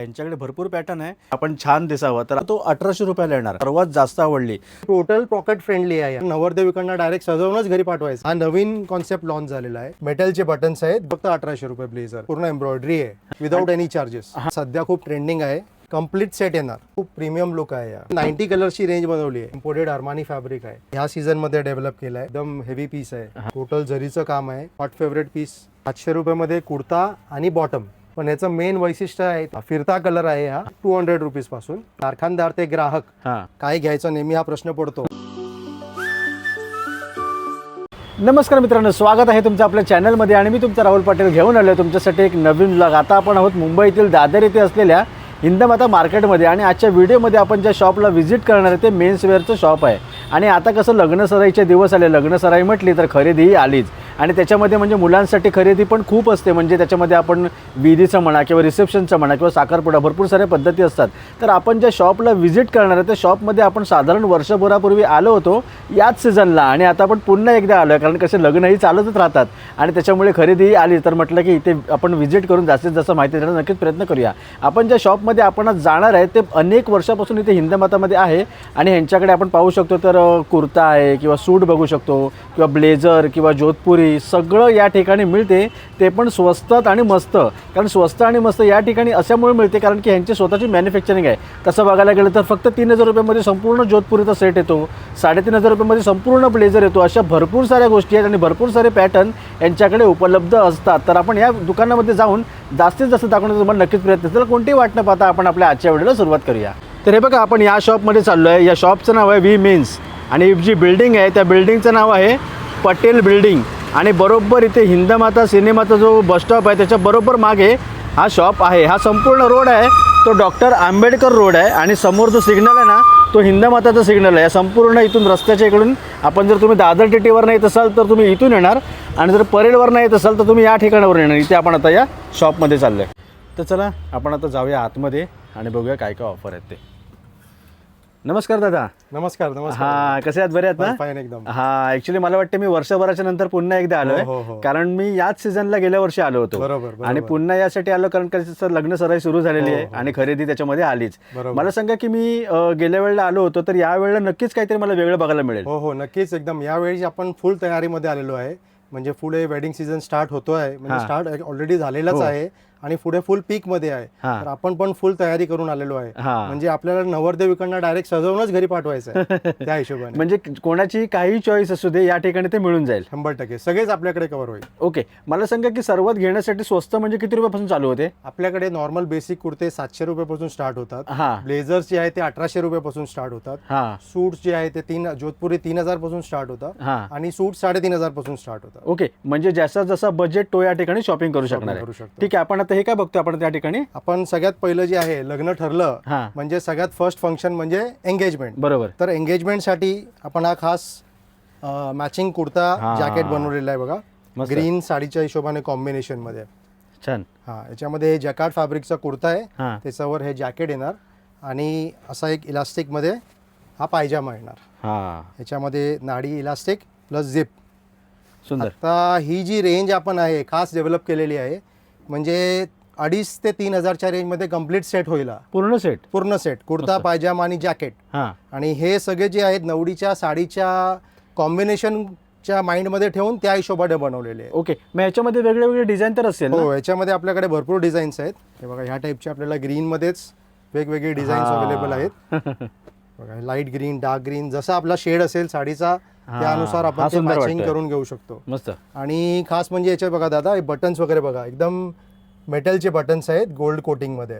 यांच्याकडे भरपूर पॅटर्न आहे. आपण छान दिसावं तर तो 1800 रुपयाला येणार. सर्वात जास्त आवडली. टोटल पॉकेट फ्रेंडली आहे. नवरदेविकांना डायरेक्ट सजवूनच घरी पाठवायचं. हा नवीन कॉन्सेप्ट लॉन्च झालेला आहे. मेटलचे बटन्स आहेत. फक्त 1800 रुपये ब्लेझर. पूर्ण एम्ब्रॉयडरी आहे विदाउट एनी चार्जेस. सध्या खूप ट्रेंडिंग आहे. कंप्लीट सेट येणार. खूप प्रीमियम लुक आहे. 90 कलर्सची रेंज बनवली आहे. इम्पोर्टेड अरमानी फॅब्रिक आहे. ह्या सीझन मध्ये डेव्हलप केलाय. एकदम हेवी पीस आहे. टोटल जरीचं काम आहे. Hot favourite piece. 500 रुपयामध्ये कुर्ता आणि बॉटम. पण याचं मेन वैशिष्ट्य आहे फिरता कलर आहे. हा 200 रुपीज पासून. कारखानदार ते ग्राहक काय घ्यायचं नेहमी हा प्रश्न पडतो. नमस्कार मित्रांनो, स्वागत आहे तुमचं आपल्या चॅनलमध्ये आणि मी तुमचा राहुल पाटील घेऊन आलो तुमच्यासाठी एक नवीन व्लॉग. आता आपण आहोत मुंबईतील दादर येथे असलेल्या हिंदमाता मार्केटमध्ये आणि आजच्या व्हिडिओमध्ये आपण ज्या शॉपला व्हिजिट करणार आहे ते मेन्सवेअरचं शॉप आहे. आणि आता कसं लग्नसराईचे दिवस आले, लग्नसराई म्हटली तर खरेदीही आलीच. आणि त्याच्यामध्ये म्हणजे मुलांसाठी खरेदी पण खूप असते. म्हणजे त्याच्यामध्ये आपण विधीचं म्हणा किंवा रिसेप्शनचं म्हणा किंवा साखरपुडा भरपूर साऱ्या पद्धती असतात. तर आपण ज्या शॉपला व्हिजिट करणार आहे त्या शॉपमध्ये आपण साधारण वर्षभरापूर्वी आलो होतो याच सीझनला. आणि आता आपण पुन्हा एकदा आलो आहे कारण कसे लग्नही चालतच राहतात आणि त्याच्यामुळे खरेदीही आली. तर म्हटलं की इथे आपण व्हिजिट करून जास्तीत जास्त माहिती देण्याचा नक्कीच प्रयत्न करूया. आपण ज्या शॉपमध्ये आपण आज जाणार आहे ते अनेक वर्षापासून इथे हिंदमातामध्ये आहे. आणि ह्यांच्याकडे आपण पाहू शकतो तर कुर्ता आहे किंवा सूट बघू शकतो किंवा ब्लेझर किंवा जोधपुरी सगळं या ठिकाणी मिळते. ते पण स्वस्तात आणि मस्त. कारण स्वस्त आणि मस्त या ठिकाणी अशामुळे मिळते कारण की ह्यांची स्वतःची मॅन्युफॅक्चरिंग आहे. तसं बघायला गेलं तर फक्त 3000 रुपयामध्ये संपूर्ण जोधपुरीचा सेट येतो. 3500 रुपयामध्ये संपूर्ण ब्लेझर येतो. अशा भरपूर साऱ्या गोष्टी आहेत आणि भरपूर सारे पॅटर्न यांच्याकडे उपलब्ध असतात. तर आपण या दुकानामध्ये जाऊन जास्तीत जास्त दाखवण्याचा तुम्हाला नक्कीच प्रयत्न असेल. कोणतीही वाट न पाहता आपण आपल्या आजच्या व्हिडिओला सुरुवात करूया. तर हे बघा आपण या शॉपमध्ये चाललो आहे. या शॉपचं नाव आहे व्ही मेन्स आणि जी बिल्डिंग आहे त्या बिल्डिंगचं नाव आहे पटेल बिल्डिंग. आणि बरोबर इथे हिंदमाता सिनेमाचा जो बसस्टॉप आहे त्याच्या बरोबर मागे हा शॉप आहे. हा संपूर्ण रोड आहे तो डॉक्टर आंबेडकर रोड आहे आणि समोर जो सिग्नल आहे ना तो हिंदमाताचा सिग्नल आहे. संपूर्ण इथून रस्त्याच्या इकडून आपण जर तुम्ही दादर टीटीवर नाही येत असाल तर तुम्ही इथून येणार आणि जर परेलवर नाही येत असाल तर तुम्ही या ठिकाणावर येणार. इथे आपण आता या शॉपमध्ये चाललो आहे. तर चला आपण आता जाऊया आतमध्ये आणि बघूया काय काय ऑफर आहेत ते. नमस्कार दादा. नमस्कार. हा, कसे आहात? बरे आहेत ना? फाईन एकदम. हा, ऍक्च्युली मला वाटतं मी वर्षभराच्या नंतर पुन्हा एकदा आलोय. कारण मी याच सीझनला गेल्या वर्षी आलो होतो. बरोबर. आणि पुन्हा यासाठी आलो कारण कसं लग्न सराई सुरू झालेली आहे आणि खरेदी त्याच्यामध्ये आलीच. मला सांगा की मी गेल्या वेळेला आलो होतो तर या वेळेला नक्कीच काहीतरी मला वेगळं बघायला मिळेल. हो नक्कीच एकदम. यावेळी आपण फुल तयारीमध्ये आलेलो आहे. म्हणजे पुढे वेडिंग सीझन स्टार्ट होतोय. म्हणजे स्टार्ट ऑलरेडी झालेलाच आहे आणि पुढे फुल पीक मध्ये आहे. तर आपण पण फुल तयारी करून आलेलो आहे. म्हणजे आपल्याला नवरदेविकांना डायरेक्ट सजवूनच घरी पाठवायचं आहे त्या हिशोबाने. म्हणजे कोणाची काही चॉईस असू दे या ठिकाणी ते मिळून जाईल. 100% सगळेच आपल्याकडे कव्हर होईल. ओके, मला सांगा की सर्वात घेण्यासाठी स्वस्त म्हणजे किती रुपयापासून चालू होते? आपल्याकडे नॉर्मल बेसिक कुर्ते 700 रुपयापासून स्टार्ट होतात. ब्लेझर्स जे आहे ते 1800 रुपयापासून स्टार्ट होतात. सूट्स जे आहे ते जोधपुरी 3000 पासून स्टार्ट होतात आणि सूट 3500 पासून स्टार्ट होतात. ओके, म्हणजे जसा जसा बजेट तो या ठिकाणी शॉपिंग करू शकणार आहे. ठीक आहे, आपण आता हे काय बघतो आपण त्या ठिकाणी? आपण सगळ्यात पहिलं जे आहे लग्न ठरलं म्हणजे सगळ्यात फर्स्ट फंक्शन म्हणजे एंगेजमेंट. बरोबर. तर एंगेजमेंट साठी आपण हा खास मॅचिंग कुर्ता जॅकेट बनवलेला आहे बघा. ग्रीन साडीच्या हिशोबाने कॉम्बिनेशन मध्ये छान. याच्यामध्ये जॅकार्ड फॅब्रिकचा कुर्ता आहे. त्याच्यावर हे जॅकेट येणार आणि असा एक इलास्टिक मध्ये हा पायजामा येणार. याच्यामध्ये नाडी इलास्टिक प्लस झिप. सुंदर. आता ही जी रेंज आपण आहे खास डेव्हलप केलेली आहे. म्हणजे 2,500 ते 3,000च्या रेंज मध्ये कम्प्लीट सेट होईल. पूर्ण सेट कुर्ता पायजामा आणि जॅकेट. आणि हे सगळे जे आहेत नवरीच्या साडीच्या कॉम्बिनेशनच्या माइंड मध्ये ठेवून त्या हिशोबाने बनवलेले आहे. ओके, मग याच्यामध्ये वेगळे वेगळे डिझाईन तर असेल? हो, याच्यामध्ये आपल्याकडे भरपूर डिझाईन्स आहेत. हे बघा ह्या टाईपचे आपल्याला ग्रीन मध्येच वेगवेगळे डिझाईन्स अवेलेबल आहेत. बघा लाईट ग्रीन, डार्क ग्रीन, जसा आपला शेड असेल साडीचा त्यानुसार आपण ते मॅचिंग करून घेऊ शकतो. मस्त. आणि खास म्हणजे याचे बघा दादा बटन्स वगैरे बघा एकदम मेटलचे बटन्स आहेत गोल्ड कोटिंग मध्ये.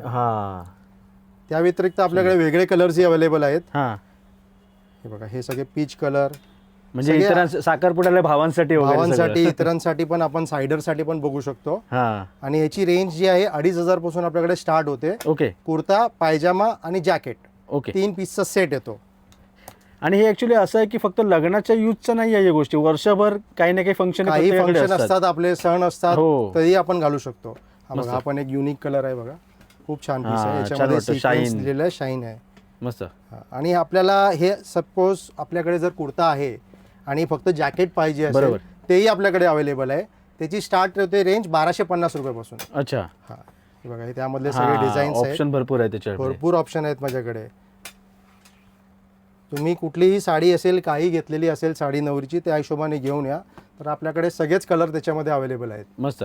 त्या व्यतिरिक्त आपल्याकडे वेगळे कलर्सही अवेलेबल आहेत. हे बघा हे सगळे पीच कलर. म्हणजे साखरपुड्याला भावांसाठी इतरांसाठी पण आपण सायडरसाठी पण बघू शकतो. आणि याची रेंज जी आहे 2,500 पासून आपल्याकडे स्टार्ट होते. ओके, कुर्ता पायजामा आणि जॅकेट. ओके, 3 पीसचा सेट येतो. आणि हे ऍक्च्युली असं आहे की फक्त लग्नाच्या यूजचं नाही आहे. या गोष्टी वर्षभर काही ना काही फंक्शन असतात, आपले सण असतात तरी आपण घालू शकतो. बघा आपण एक युनिक कलर आहे बघा, खूप छान पीस आहे. याच्यामध्ये शाईन आहे. मस्त. आणि आपल्याला हे सपोज आपल्याकडे जर कुर्ता आहे आणि फक्त जॅकेट पाहिजे असेल तेही आपल्याकडे अवेलेबल आहे. त्याची स्टार्ट होते रेंज 1250 रुपयापासून. अच्छा. हे बघा हे त्यामधले सगळे डिझाईन्स आहेत, ऑप्शन भरपूर आहे त्याच्यावर. भरपूर ऑप्शन आहेत माझ्याकडे. तुम्ही कुठलीही साडी असेल, काही घेतलेली असेल साडी नवरीची, त्या हिशोबाने घेऊन या. तर आपल्याकडे सगळेच कलर त्याच्यामध्ये अवेलेबल आहेत. मस्त.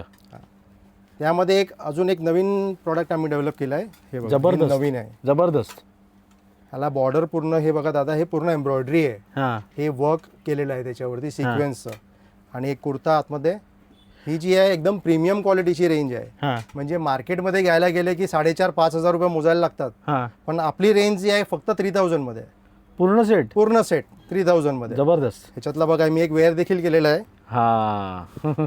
त्यामध्ये अजून एक नवीन प्रॉडक्ट आम्ही डेव्हलप केला आहे. हे बघा जबरदस्त. नवीन आहे, जबरदस्त. ह्याला बॉर्डर पूर्ण हे बघा दादा, हे पूर्ण एम्ब्रॉयडरी आहे. हां हे वर्क केलेलं आहे त्याच्यावरती सिक्वेन्सचं. आणि एक कुर्ता आतमध्ये, ही जी आहे एकदम प्रीमियम क्वालिटीची रेंज आहे. हां म्हणजे मार्केटमध्ये घ्यायला गेले की 4,500-5,000 रुपये मोजायला लागतात. हां. पण आपली रेंज जी आहे फक्त 3,000 मध्ये आहे. पूर्ण सेट. पूर्ण सेट 3,000 मध्ये. जबरदस्त. ह्याच्यातला बघा मी एक वेअर देखील केलेला आहे. हां.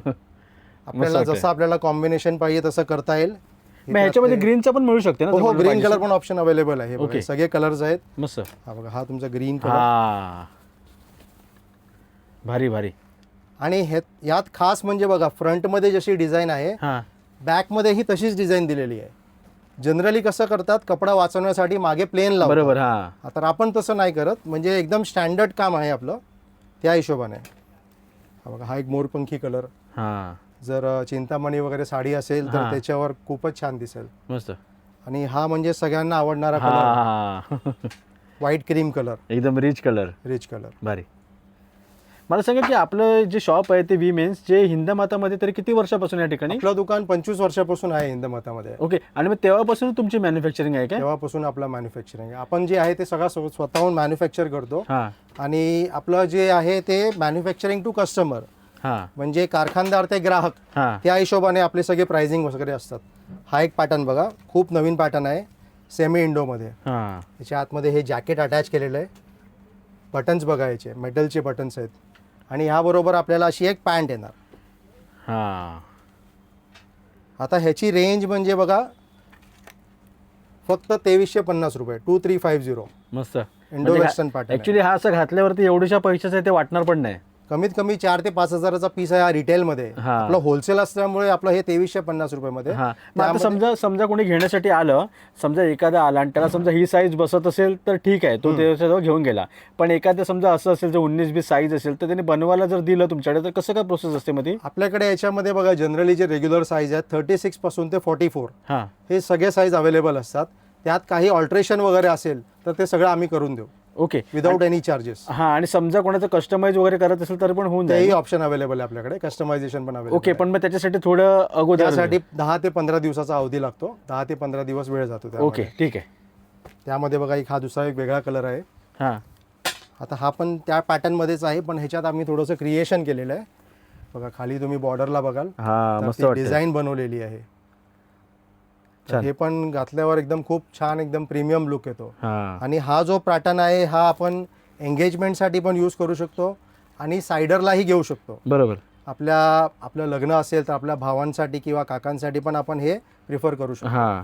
आपल्याला जसं आपल्याला कॉम्बिनेशन पाहिजे तसं करता येईल. मग ह्याच्यामध्ये ग्रीनचा पण मिळू शकते ना? हो, ग्रीन कलर पण ऑप्शन अवेलेबल आहे. हे बघा Okay. सगळे कलर्स आहेत. मस्त. हा बघा, हा तुमचा ग्रीन कलर. हां भारी भारी. आणि हे यात खास म्हणजे बघा, फ्रंटमध्ये जशी डिझाईन आहे, हां बॅकमध्येही तशीच डिझाईन दिलेली आहे. जनरली कसं करतात, कपडा वाचवण्यासाठी मागे प्लेन लावतात. बरोबर. हां. तर आपण तसं नाही करत, म्हणजे एकदम स्टँडर्ड काम आहे आपलं त्या हिशोबाने. हा बघा, हा एक मोरपंखी कलर. हां जर चिंतामणी वगैरे साडी असेल तर हां. त्याच्यावर खूपच छान दिसेल. मस्त. आणि हा म्हणजे सगळ्यांना आवडणारा कलर, हां. व्हाईट क्रीम कलर, एकदम रिच कलर. Rich colour. भारी. मला सांगा की आपलं जे शॉप आहे ते विमेन्स जे हिंदमातामध्ये तरी किती वर्षापासून या ठिकाणी? आपलं दुकान 25 वर्षापासून आहे हिंदमातामध्ये. ओके. आणि मग तेव्हापासून तुमची मॅन्युफॅक्चरिंग आहे काय? तेव्हापासून आपलं मॅन्युफॅक्चरिंग आहे. आपण जे आहे ते सगळं स्वतःहून मॅन्युफॅक्चर करतो. हां आणि आपलं जे आहे ते मॅन्युफॅक्चरिंग टू कस्टमर, हां म्हणजे कारखानदार ते ग्राहक, हां. त्या हिशोबाने आपले सगळे प्राइसिंग वगैरे असतात. हा एक पॅटर्न बघा, खूप नवीन पॅटर्न आहे, सेमी इंडोमध्ये. हां त्याच्या आतमध्ये हे जॅकेट अटॅच केलेलं आहे. बटन्स बघायचे, मेटलचे बटन्स आहेत. आणि ह्याबरोबर आपल्याला अशी एक पॅन्ट येणार. हां. आता ह्याची रेंज म्हणजे बघा फक्त 2350 रुपये, 2350. मस्त. Indo western pattern. ऍक्च्युली हा असं घातल्यावरती एवढ्याशा पैशाचं आहे ते वाटणार पण नाही. कमीत कमी 4 ते 5 हजाराचा पीस आहे हा रिटेलमध्ये. हा. आपलं होलसेल असल्यामुळे आपलं हे 2350 रुपयामध्ये. हां. मग आता समजा कोणी घेण्यासाठी आलं, समजा एखादा आला आणि त्याला समजा ही साईज बसत असेल तर ठीक आहे, तो त्याच्याजवळ घेऊन गेला. पण एखादं समजा असं असेल जर 19-20 साईज असेल तर त्याने बनवायला जर दिलं तुमच्याकडे तर कसं काय प्रोसेस असते मग ती? आपल्याकडे याच्यामध्ये बघा जनरली जे रेग्युलर साईज आहेत 36 पासून ते 44 हां हे सगळे साईज अवेलेबल असतात. त्यात काही ऑल्ट्रेशन वगैरे असेल तर ते सगळं आम्ही करून देऊ ओके विदाउट एनी चार्जेस. हां. आणि समजा कोणाचं कस्टमाइज वगैरे करत असेल तर पण होऊन तेही जाईल? ऑप्शन अवेलेबल आहे आपल्याकडे, कस्टमायझेशन पण अवेलेबल. ओके. पण मग त्याच्यासाठी थोडं अगोदर त्यासाठी 10 ते 15 दिवसाचा अवधी लागतो. 10 ते 15 दिवस वेळ जातो त्यामध्ये. ओके ठीक आहे. त्यामध्ये बघा एक हा दुसरा एक वेगळा कलर आहे. हां आता हा पण त्या पॅटर्नमध्येच आहे, पण ह्याच्यात आम्ही थोडंसं क्रिएशन केलेलं आहे. बघा खाली तुम्ही बॉर्डरला बघाल, हां. मस्त वाटतं. डिझाईन बनवलेली आहे. तर हे पण घातल्यावर एकदम खूप छान, एकदम प्रीमियम लुक येतो. हां. आणि हा जो पॅटर्न आहे हा आपण एंगेजमेंटसाठी पण यूज करू शकतो आणि सायडरलाही घेऊ शकतो. बरोबर. आपलं लग्न असेल तर आपल्या भावांसाठी किंवा काकांसाठी पण आपण हे प्रिफर करू शकतो. हां.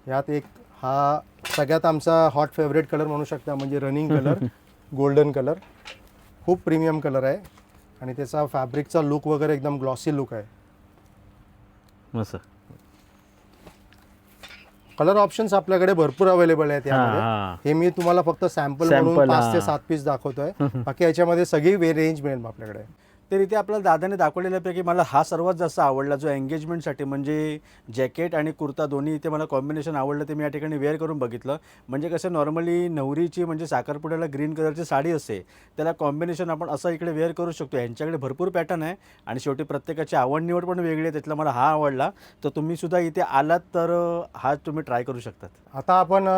यात एक हा सगळ्यात आमचा हॉट फेवरेट कलर म्हणू शकता, म्हणजे रनिंग कलर गोल्डन कलर. खूप प्रीमियम कलर आहे आणि त्याचा फॅब्रिकचा लुक वगैरे एकदम ग्लॉसी लुक आहे. मस्त. कलर ऑप्शन्स आपल्याकडे भरपूर अवेलेबल आहेत यामध्ये. हां. हे मी तुम्हाला फक्त सॅम्पल म्हणून Sample, 5 ते हां. 7 पीस दाखवतोय. बाकी याच्यामध्ये सगळी रेंज मिळेल आपल्याकडे. तर इथे आपल्याला दादाने दाखवलेल्यापैकी मला हा सर्वात जास्त आवडला, जो एंगेजमेंटसाठी म्हणजे जॅकेट आणि कुर्ता दोन्ही इथे मला कॉम्बिनेशन आवडलं. ते मी या ठिकाणी वेअर करून बघितलं. म्हणजे कसं नॉर्मली नवरीची म्हणजे साखरपुड्याला ग्रीन कलरची साडी असते, त्याला कॉम्बिनेशन आपण असं इकडे वेअर करू शकतो. यांच्याकडे भरपूर पॅटर्न आहे आणि शेवटी प्रत्येकाची आवड निवड पण वेगळी आहे. त्यातला मला हा आवडला. तर तुम्ही सुद्धा इथे आलात तर हा तुम्ही ट्राय करू शकतात. आता आपण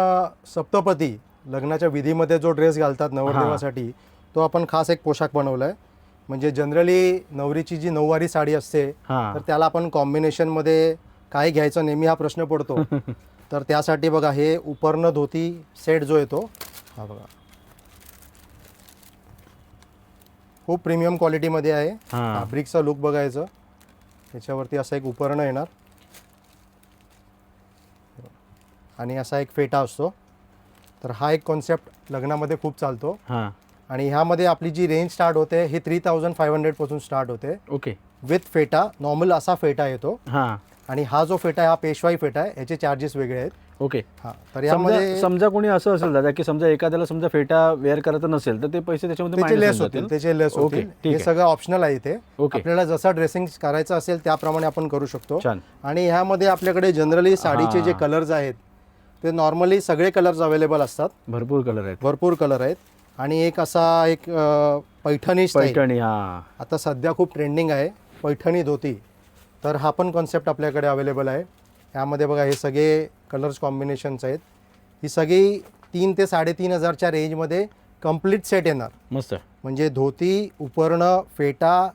सप्तपदी लग्नाच्या विधीमध्ये जो ड्रेस घालतात नवरदेवासाठी, तो आपण खास एक पोशाख बनवला आहे. म्हणजे जनरली नवरीची जी नऊवारी साडी असते हां. तर त्याला आपण कॉम्बिनेशनमध्ये काय घ्यायचं नेहमी हा प्रश्न पडतो. तर त्यासाठी बघा हे उपरनं धोती सेट जो येतो हा बघा, खूप प्रीमियम क्वालिटीमध्ये आहे. हां. फॅब्रिकचा लुक बघायचं, त्याच्यावरती असं एक उपरणं येणार आणि असा एक फेटा असतो. तर हा एक कॉन्सेप्ट लग्नामध्ये खूप चालतो. हां. आणि ह्यामध्ये आपली जी रेंज स्टार्ट होते ही 3500 पासून स्टार्ट होते. ओके. विथ फेटा, नॉर्मल असा फेटा येतो. हां. आणि हा जो फेटा आहे हा पेशवाई फेटा आहे, याचे चार्जेस वेगळे आहेत. ओके. हा, तर यामध्ये समजा कोणी असं असेल दादा की समजा एखाद्याला समजा फेटा वेअर करायचा नसेल तर ते पैसे त्याच्यामध्ये त्याचे minus लेस होऊन होतील, जातील. त्याचे लेस ओके, होतील. ठीक हे आहे. सगळं ऑप्शनल आहे इथे. ओके. आपल्याला जसा ड्रेसिंग करायचं असेल त्याप्रमाणे आपण करू शकतो. छान. आणि ह्यामध्ये आपल्याकडे जनरली साडीचे जे कलर्स आहेत ते नॉर्मली सगळे कलर्स अवेलेबल असतात. भरपूर कलर आहेत. भरपूर कलर आहेत. आणि एक असा एक पैठणी स्टाईल पैठणी. हा, आता सध्या खूप ट्रेंडिंग आहे, पैठणी धोती. तर हा पण कॉन्सेप्ट आपल्याकडे अवेलेबल आहे. यामध्ये बघा हे सगळे कलर्स कॉम्बिनेशन्स आहेत. ही सगळी 3 ते 3,500च्या रेंजमध्ये कंप्लीट सेट येणार. मस्त. म्हणजे धोती, उपरणं, फेटा,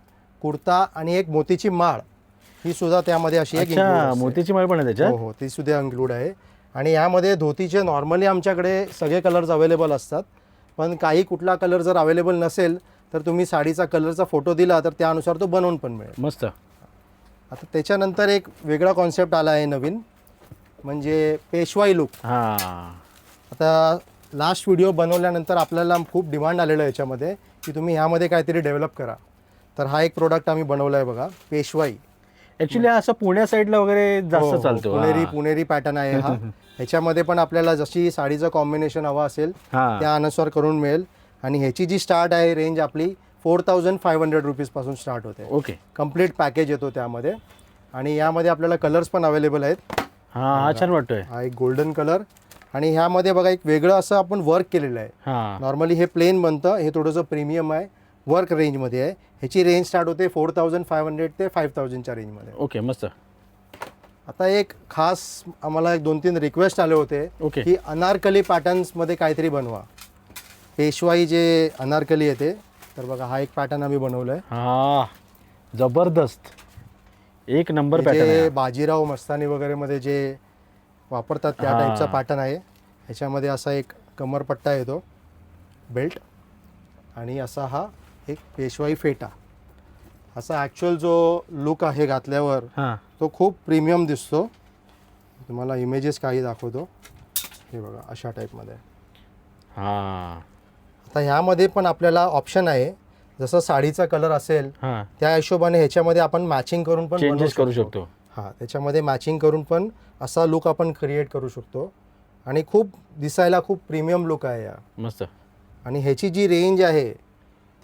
कुर्ता आणि एक मोतीची माळ, ही सुद्धा त्यामध्ये अशी एक include अच्छा, असते. मोतीची माळ पण आहे त्याच्यात. हो, ती सुद्धा इन्क्लूड आहे. आणि यामध्ये धोतीचे नॉर्मली आमच्याकडे सगळे कलर्स अवेलेबल असतात. पण काही कुठला कलर जर अवेलेबल नसेल तर तुम्ही साडीचा कलरचा फोटो दिला तर त्यानुसार तो बनवून पण मिळेल. मस्त. आता त्याच्यानंतर एक वेगळा कॉन्सेप्ट आला आहे नवीन, म्हणजे पेशवाई लुक. हा, आता लास्ट व्हिडिओ बनवल्यानंतर आपल्याला खूप डिमांड आलेलं आहे याच्यामध्ये की तुम्ही ह्यामध्ये काहीतरी डेव्हलप करा. तर हा एक प्रोडक्ट आम्ही बनवला आहे बघा, पेशवाई. ऍक्च्युली असं पुण्या साईडला वगैरे हो, जास्त हो, चालतो. पुणेरी पॅटर्न आहे हा. ह्याच्यामध्ये पण आपल्याला जशी साडीचं कॉम्बिनेशन हवं असेल हा, त्यानुसार करून मिळेल. आणि ह्याची जी स्टार्ट आहे रेंज आपली 4,500 रुपीजपासून स्टार्ट होते. ओके. कंप्लीट पॅकेज येतो त्यामध्ये. आणि यामध्ये आपल्याला कलर्स पण अवेलेबल आहेत. हा, हा छान वाटतोय. हा एक गोल्डन कलर. आणि ह्यामध्ये बघा एक वेगळं असं आपण वर्क केलेलं आहे. हा, नॉर्मली हे प्लेन बनतं, हे थोडंसं प्रीमियम आहे, वर्क रेंजमध्ये आहे. ह्याची रेंज स्टार्ट होते 4,500 ते 5,000च्या रेंजमध्ये. ओके. मस्त. आता एक खास आम्हाला एक 2-3 रिक्वेस्ट आले होते ओके. की अनारकली पॅटर्न्समध्ये काहीतरी बनवा. पेशवाई जे अनारकली येते, तर बघा हा एक पॅटर्न आम्ही बनवलं आहे. हा, जबरदस्त. एक नंबर हे पॅटर्न जे आहे. बाजीराव मस्तानी वगैरे मध्ये जे वापरतात त्या हा. टाईपचा पॅटर्न आहे. ह्याच्यामध्ये असा एक कमरपट्टा येतो, बेल्ट, आणि असा हा एक पेशवाई फेटा. असा ॲक्च्युअल जो लुक आहे घातल्यावर हा, तो खूप प्रीमियम दिसतो. तुम्हाला इमेजेस काही दाखवतो. हे बघा अशा टाईपमध्ये. हा, आता ह्यामध्ये पण आपल्याला ऑप्शन आहे, जसं साडीचा कलर असेल हा, त्या हिशोबाने ह्याच्यामध्ये आपण मॅचिंग करून पण बनवू चेंजेस करू शकतो. हां, त्याच्यामध्ये मॅचिंग करून पण असा लुक आपण क्रिएट करू शकतो. आणि खूप दिसायला खूप प्रीमियम लुक आहे या. मस्त. आणि ह्याची जी रेंज आहे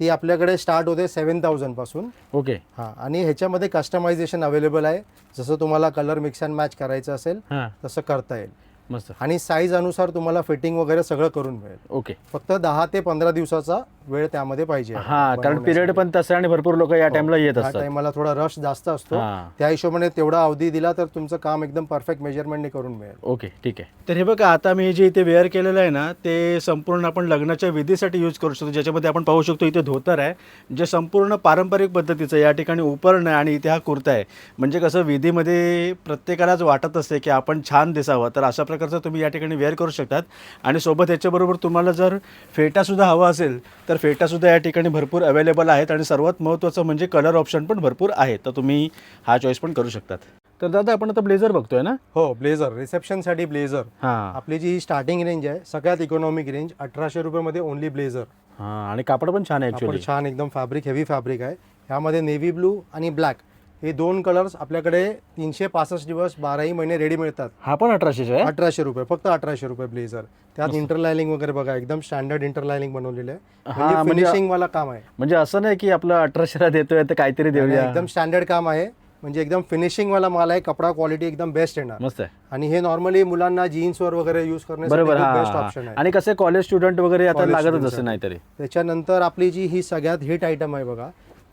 ती आपल्याकडे स्टार्ट होते 7,000 पासून. ओके. हां, आणि ह्याच्यामध्ये कस्टमायझेशन अवेलेबल आहे. जसं तुम्हाला कलर मिक्स अँड मॅच करायचं असेल हा, तसं करता येईल. मस्त. आणि साईज अनुसार तुम्हाला फिटिंग वगैरे सगळं करून मिळेल. ओके. फक्त 10 ते 15 दिवसाचा वेळ त्यामध्ये पाहिजे. हा, कारण पिरियड पण तसं आणि भरपूर लोक या टाइमला येत त्या असतात. टाइमला थोडा रश जास्त असतो. हा. त्या हिशोबाने तेवढा अवधी दिला तर तुमचं काम एकदम परफेक्ट मेजरमेंटने करून मिळेल. ओके, ठीक आहे. तर हे बघा, आता मी जे इथे वेअर केलेलं आहे ना, ते संपूर्ण आपण लग्नाच्या विधीसाठी यूज करू शकतो. ज्याच्यामध्ये आपण पाहू शकतो इथे धोतर आहे, जे संपूर्ण पारंपरिक पद्धतीचं. या ठिकाणी उपरण आहे आणि इथे हा कुर्ता आहे. म्हणजे कसं विधीमध्ये प्रत्येकालाच वाटत असते की आपण छान दिसावं, तर अशा प्रकारचं तुम्ही या ठिकाणी वेअर करू शकतात. आणि सोबत याच्याबरोबर तुम्हाला जर फेटासुद्धा हवा असेल तर फेटासुद्धा या ठिकाणी भरपूर अवेलेबल आहेत. आणि सर्वात महत्त्वाचं म्हणजे कलर ऑप्शन पण भरपूर आहेत, तर तुम्ही हा चॉईस पण करू शकतात. तर दादा आपण आता ब्लेझर बघतोय ना. हो, ब्लेझर, रिसेप्शनसाठी ब्लेझर. हां, आपली जी स्टार्टिंग रेंज आहे सगळ्यात इकॉनॉमिक रेंज 1,800 रुपयामध्ये ओनली ब्लेझर. हां, आणि कापड पण छान आहे आपण ॲक्च्युली. छान एकदम फॅब्रिक, हेवी फॅब्रिक आहे. ह्यामध्ये नेव्ही ब्लू आणि ब्लॅक हे 2 कलर्स आपल्याकडे 365 दिवस 12ही महिने रेडी मिळतात. हा पण 1800 आहे. 1,800 रुपये, फक्त 1,800 रुपये ब्लेझर. त्यात इंटरलायनिंग वगैरे बघा, एकदम स्टँडर्ड इंटरलायनिंग बनवलेलं आहे. हा, म्हणजे म्हणजे फिनिशिंग वाला काम आहे. म्हणजे असं नाही की आपलं 1800ला देतोय तर काहीतरी देऊया. एकदम स्टँडर्ड काम आहे. म्हणजे एकदम फिनिशिंग वाला माल आहे. कपडा क्वालिटी एकदम बेस्ट येणार. मस्त आहे. आणि हे नॉर्मली मुलांना जीन्सवर वगैरे यूज करण्यासाठी बरोबर. बेस्ट हा, ऑप्शन आहे. आणि कसं कॉलेज स्टुडंट वगैरे आता College लागतच student असं साठी. नाही तरी. त्याच्यानंतर आपली जी ही सगळ्यात हिट आयटम आहे बघा,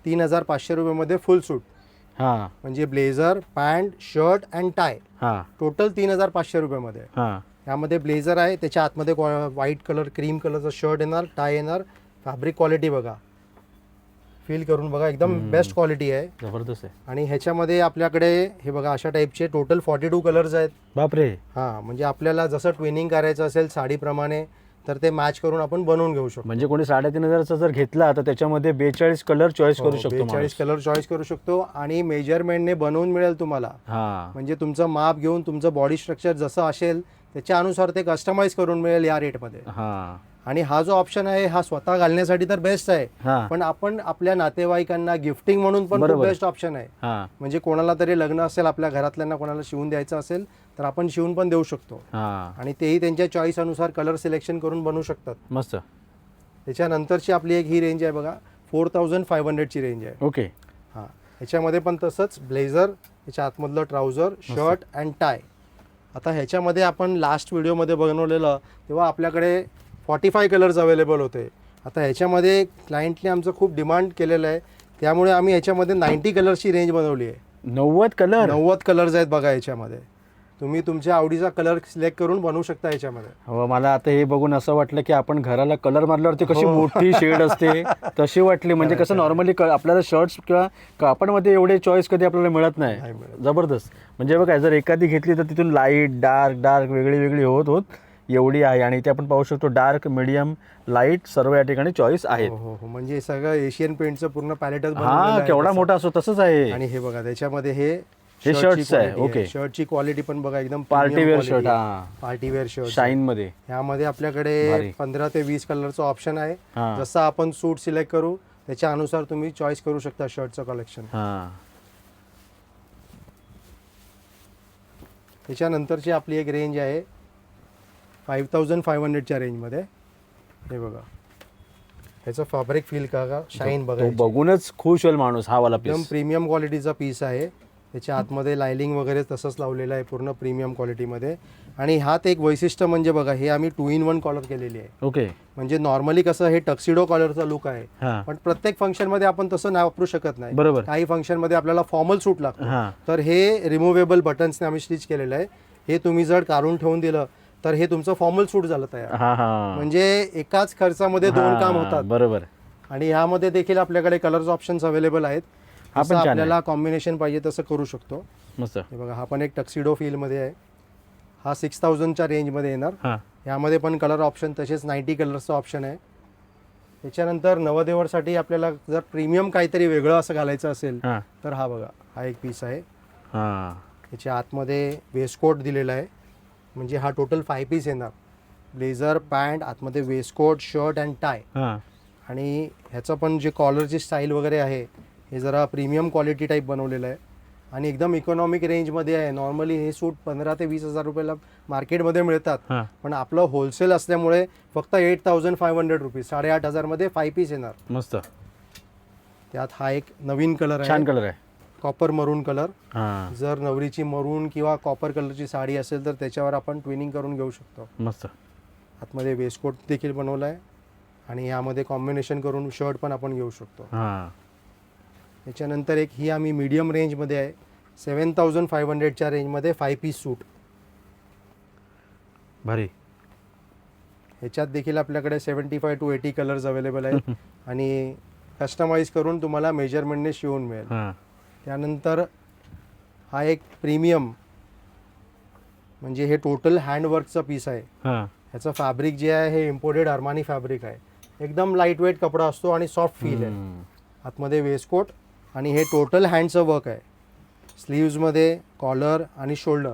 3,500 रुपयामध्ये फुल सूट. हां, म्हणजे blazer, pant, shirt and tie, हां, टोटल 3,500 रुपयामध्ये. हां. यामध्ये ब्लेझर आहे, त्याच्या आतमध्ये व्हाईट कलर, क्रीम कलरचा शर्ट येणार, टाय येणार. फॅब्रिक क्वालिटी बघा, फील करून बघा, एकदम बेस्ट क्वालिटी आहे. जबरदस्त आहे. आणि ह्याच्यामध्ये आपल्याकडे हे बघा अशा टाईपचे टोटल 42 कलर्स आहेत. बापरे. हां, म्हणजे आपल्याला जसं ट्विनिंग करायचं असेल साडीप्रमाणे तर ते मॅच करून आपण बनवून घेऊ शकतो. म्हणजे कोणी 3,500चा जर घेतला तर त्याच्यामध्ये 42 कलर चॉईस करू शकतो. 42 कलर चॉईस करू शकतो. आणि मेजरमेंटने बनवून मिळेल तुम्हाला. हां, म्हणजे तुमचं माप घेऊन तुमचं बॉडी स्ट्रक्चर जसं असेल त्याच्या अनुसार ते कस्टमाइज करून मिळेल या रेटमध्ये. हां. आणि हा जो ऑप्शन आहे हा स्वतः घालण्यासाठी तर बेस्ट आहे, हा पण आपण आपल्या नातेवाईकांना गिफ्टिंग म्हणून पण खूप बरोबर. बेस्ट ऑप्शन आहे. हा म्हणजे कोणाला तरी लग्न असेल, आपल्या घरातल्यांना कोणाला शिवून द्यायचं असेल तर आपण शिवून पण देऊ शकतो. हा आणि तेही त्यांच्या चॉईस अनुसार कलर सिलेक्शन करून बनवू शकतात. मस्त. त्याच्यानंतरची आपली एक ही रेंज आहे बघा, 4500ची रेंज आहे. ओके. हां, ह्याच्यामध्ये पण तसंच ब्लेझर, ह्याच्या आतमधलं ट्राउझर, शर्ट अँड टाय. आता ह्याच्यामध्ये आपण लास्ट व्हिडिओमध्ये बनवलेलं तेव्हा आपल्याकडे 45 कलर्स अवेलेबल होते. आता ह्याच्यामध्ये क्लायंटने आमचं खूप डिमांड केलेलं आहे, त्यामुळे आम्ही ह्याच्यामध्ये 90 कलर्सची रेंज बनवली आहे. 90 कलर. 90 कलर्स आहेत बघा ह्याच्यामध्ये. तुम्ही तुमच्या आवडीचा कलर सिलेक्ट करून बनवू शकता ह्याच्यामध्ये. हो, मला आता हे बघून असं वाटलं की आपण घराला कलर मारल्यावरती कशी मोठी शेड असते तशी वाटली. म्हणजे कसं नॉर्मली आपल्याला शर्ट्स किंवा कापडमध्ये एवढे चॉईस कधी आपल्याला मिळत नाही. जबरदस्त. म्हणजे बघा, जर एखादी घेतली तर तिथून लाईट, डार्क वेगळी वेगळी होत एवढी आहे. आणि इथे आपण पाहू शकतो डार्क, मीडियम, लाईट सर्व या ठिकाणी चॉईस आहेत. हो, म्हणजे सगळं एशियन पेंटचं पूर्ण पॅलेटच हा, केवढा मोठा असतो तसंच आहे. आणि हे बघा त्याच्यामध्ये हे शर्ट्स आहे. ओके. शर्टची क्वालिटी पण बघा एकदम पार्टी वेअर शर्ट. हा, पार्टी वेअर शर्ट शाईन मध्ये. ह्यामध्ये आपल्याकडे 15 ते 20 कलरचं ऑप्शन आहे. जसं आपण सूट सिलेक्ट करू त्याच्या अनुसार तुम्ही चॉईस करू शकता शर्टचं कलेक्शन. हा, त्याच्यानंतरची आपली एक रेंज आहे 5500च्या रेंजमध्ये. हे बघा, ह्याचं फॅब्रिक फील का शाईन बघा, तो बघूनच खुश होईल माणूस. हा वाला एकदम पीस प्रीमियम क्वालिटीचा पीस आहे. त्याच्या आतमध्ये लायलिंग वगैरे तसंच लावलेलं आहे पूर्ण प्रीमियम क्वालिटीमध्ये. आणि ह्यात एक वैशिष्ट्य म्हणजे बघा, हे आम्ही 2 in 1 कॉलर केलेली आहे. ओके. म्हणजे नॉर्मली कसं हे टक्सिडो कॉलरचा लुक आहे, हा, पण प्रत्येक फंक्शनमध्ये आपण तसं नाही वापरू शकत नाही. बरोबर. काही फंक्शनमध्ये आपल्याला फॉर्मल सूट लागतो, हा, तर हे रिमुव्हेबल बटन्सने आम्ही स्टिच केलेलं आहे. हे तुम्ही जर काढून ठेवून दिलं तर हे तुमचं फॉर्मल सूट झालं तयार. हा, हा, म्हणजे एकाच खर्चामध्ये 2 काम होतात. बरोबर. आणि ह्यामध्ये देखील आपल्याकडे कलर्स ऑप्शन्स अवेलेबल आहेत. पण छान आहे. आपल्याला कॉम्बिनेशन पाहिजे तसं करू शकतो. मस्त. हे बघा, हा पण एक टक्सिडो फीलमध्ये आहे. हा 6000च्या रेंजमध्ये येणार. हा, यामध्ये पण कलर ऑप्शन तसेच 90 कलर्सचं ऑप्शन आहे. त्याच्यानंतर नवदेवासाठी आपल्याला जर प्रीमियम काहीतरी वेगळं असं घालायचं असेल हा, तर हा बघा, हा एक पीस आहे. हा, याच्या आतमध्ये वेस्टकोट दिलेला आहे. म्हणजे हा टोटल 5 पीस येणार. ब्लेझर, पॅन्ट, आतमध्ये वेस्टकोट, शर्ट अँड टाय. हा, आणि ह्याचं पण जे कॉलरची स्टाईल वगैरे आहे हे जरा प्रीमियम क्वालिटी टाईप बनवलेलं आहे आणि एकदम इकॉनॉमिक रेंजमध्ये आहे. नॉर्मली हे सूट 15 ते 20,000 रुपयाला मार्केटमध्ये मिळतात, हा, पण आपलं होलसेल असल्यामुळे फक्त 8500 रुपीज, 8500मध्ये 5 पीस येणार. मस्त. त्यात हा एक नवीन कलर छान आहे, कलर आहे. कॉपर मरून कलर. हा, जर नवरीची मरून किंवा कॉपर कलरची साडी असेल तर त्याच्यावर आपण ट्विनिंग करून घेऊ शकतो. मस्त. आतमध्ये वेस्टकोट देखील बनवला आहे आणि यामध्ये कॉम्बिनेशन करून शर्ट पण आपण घेऊ शकतो. हा, त्याच्यानंतर एक ही आम्ही मीडियम रेंजमध्ये आहे, 7500च्या रेंजमध्ये 5 पीस सूट. भारी. ह्याच्यात देखील आपल्याकडे 75 to 80 कलर्स अवेलेबल आहेत आणि कस्टमाइज करून तुम्हाला मेजरमेंटने शिवून मिळेल. हा, त्यानंतर हा एक प्रीमियम, म्हणजे हे टोटल हँडवर्कचं पीस आहे. हा, ह्याचं फॅब्रिक जे आहे हे इम्पोर्टेड अरमानी फॅब्रिक आहे. एकदम लाईट वेट कपडा असतो आणि सॉफ्ट फील आहे. आतमध्ये वेस्टकोट आणि हे टोटल हँडचं वर्क आहे. स्लीव्जमध्ये कॉलर आणि शोल्डर.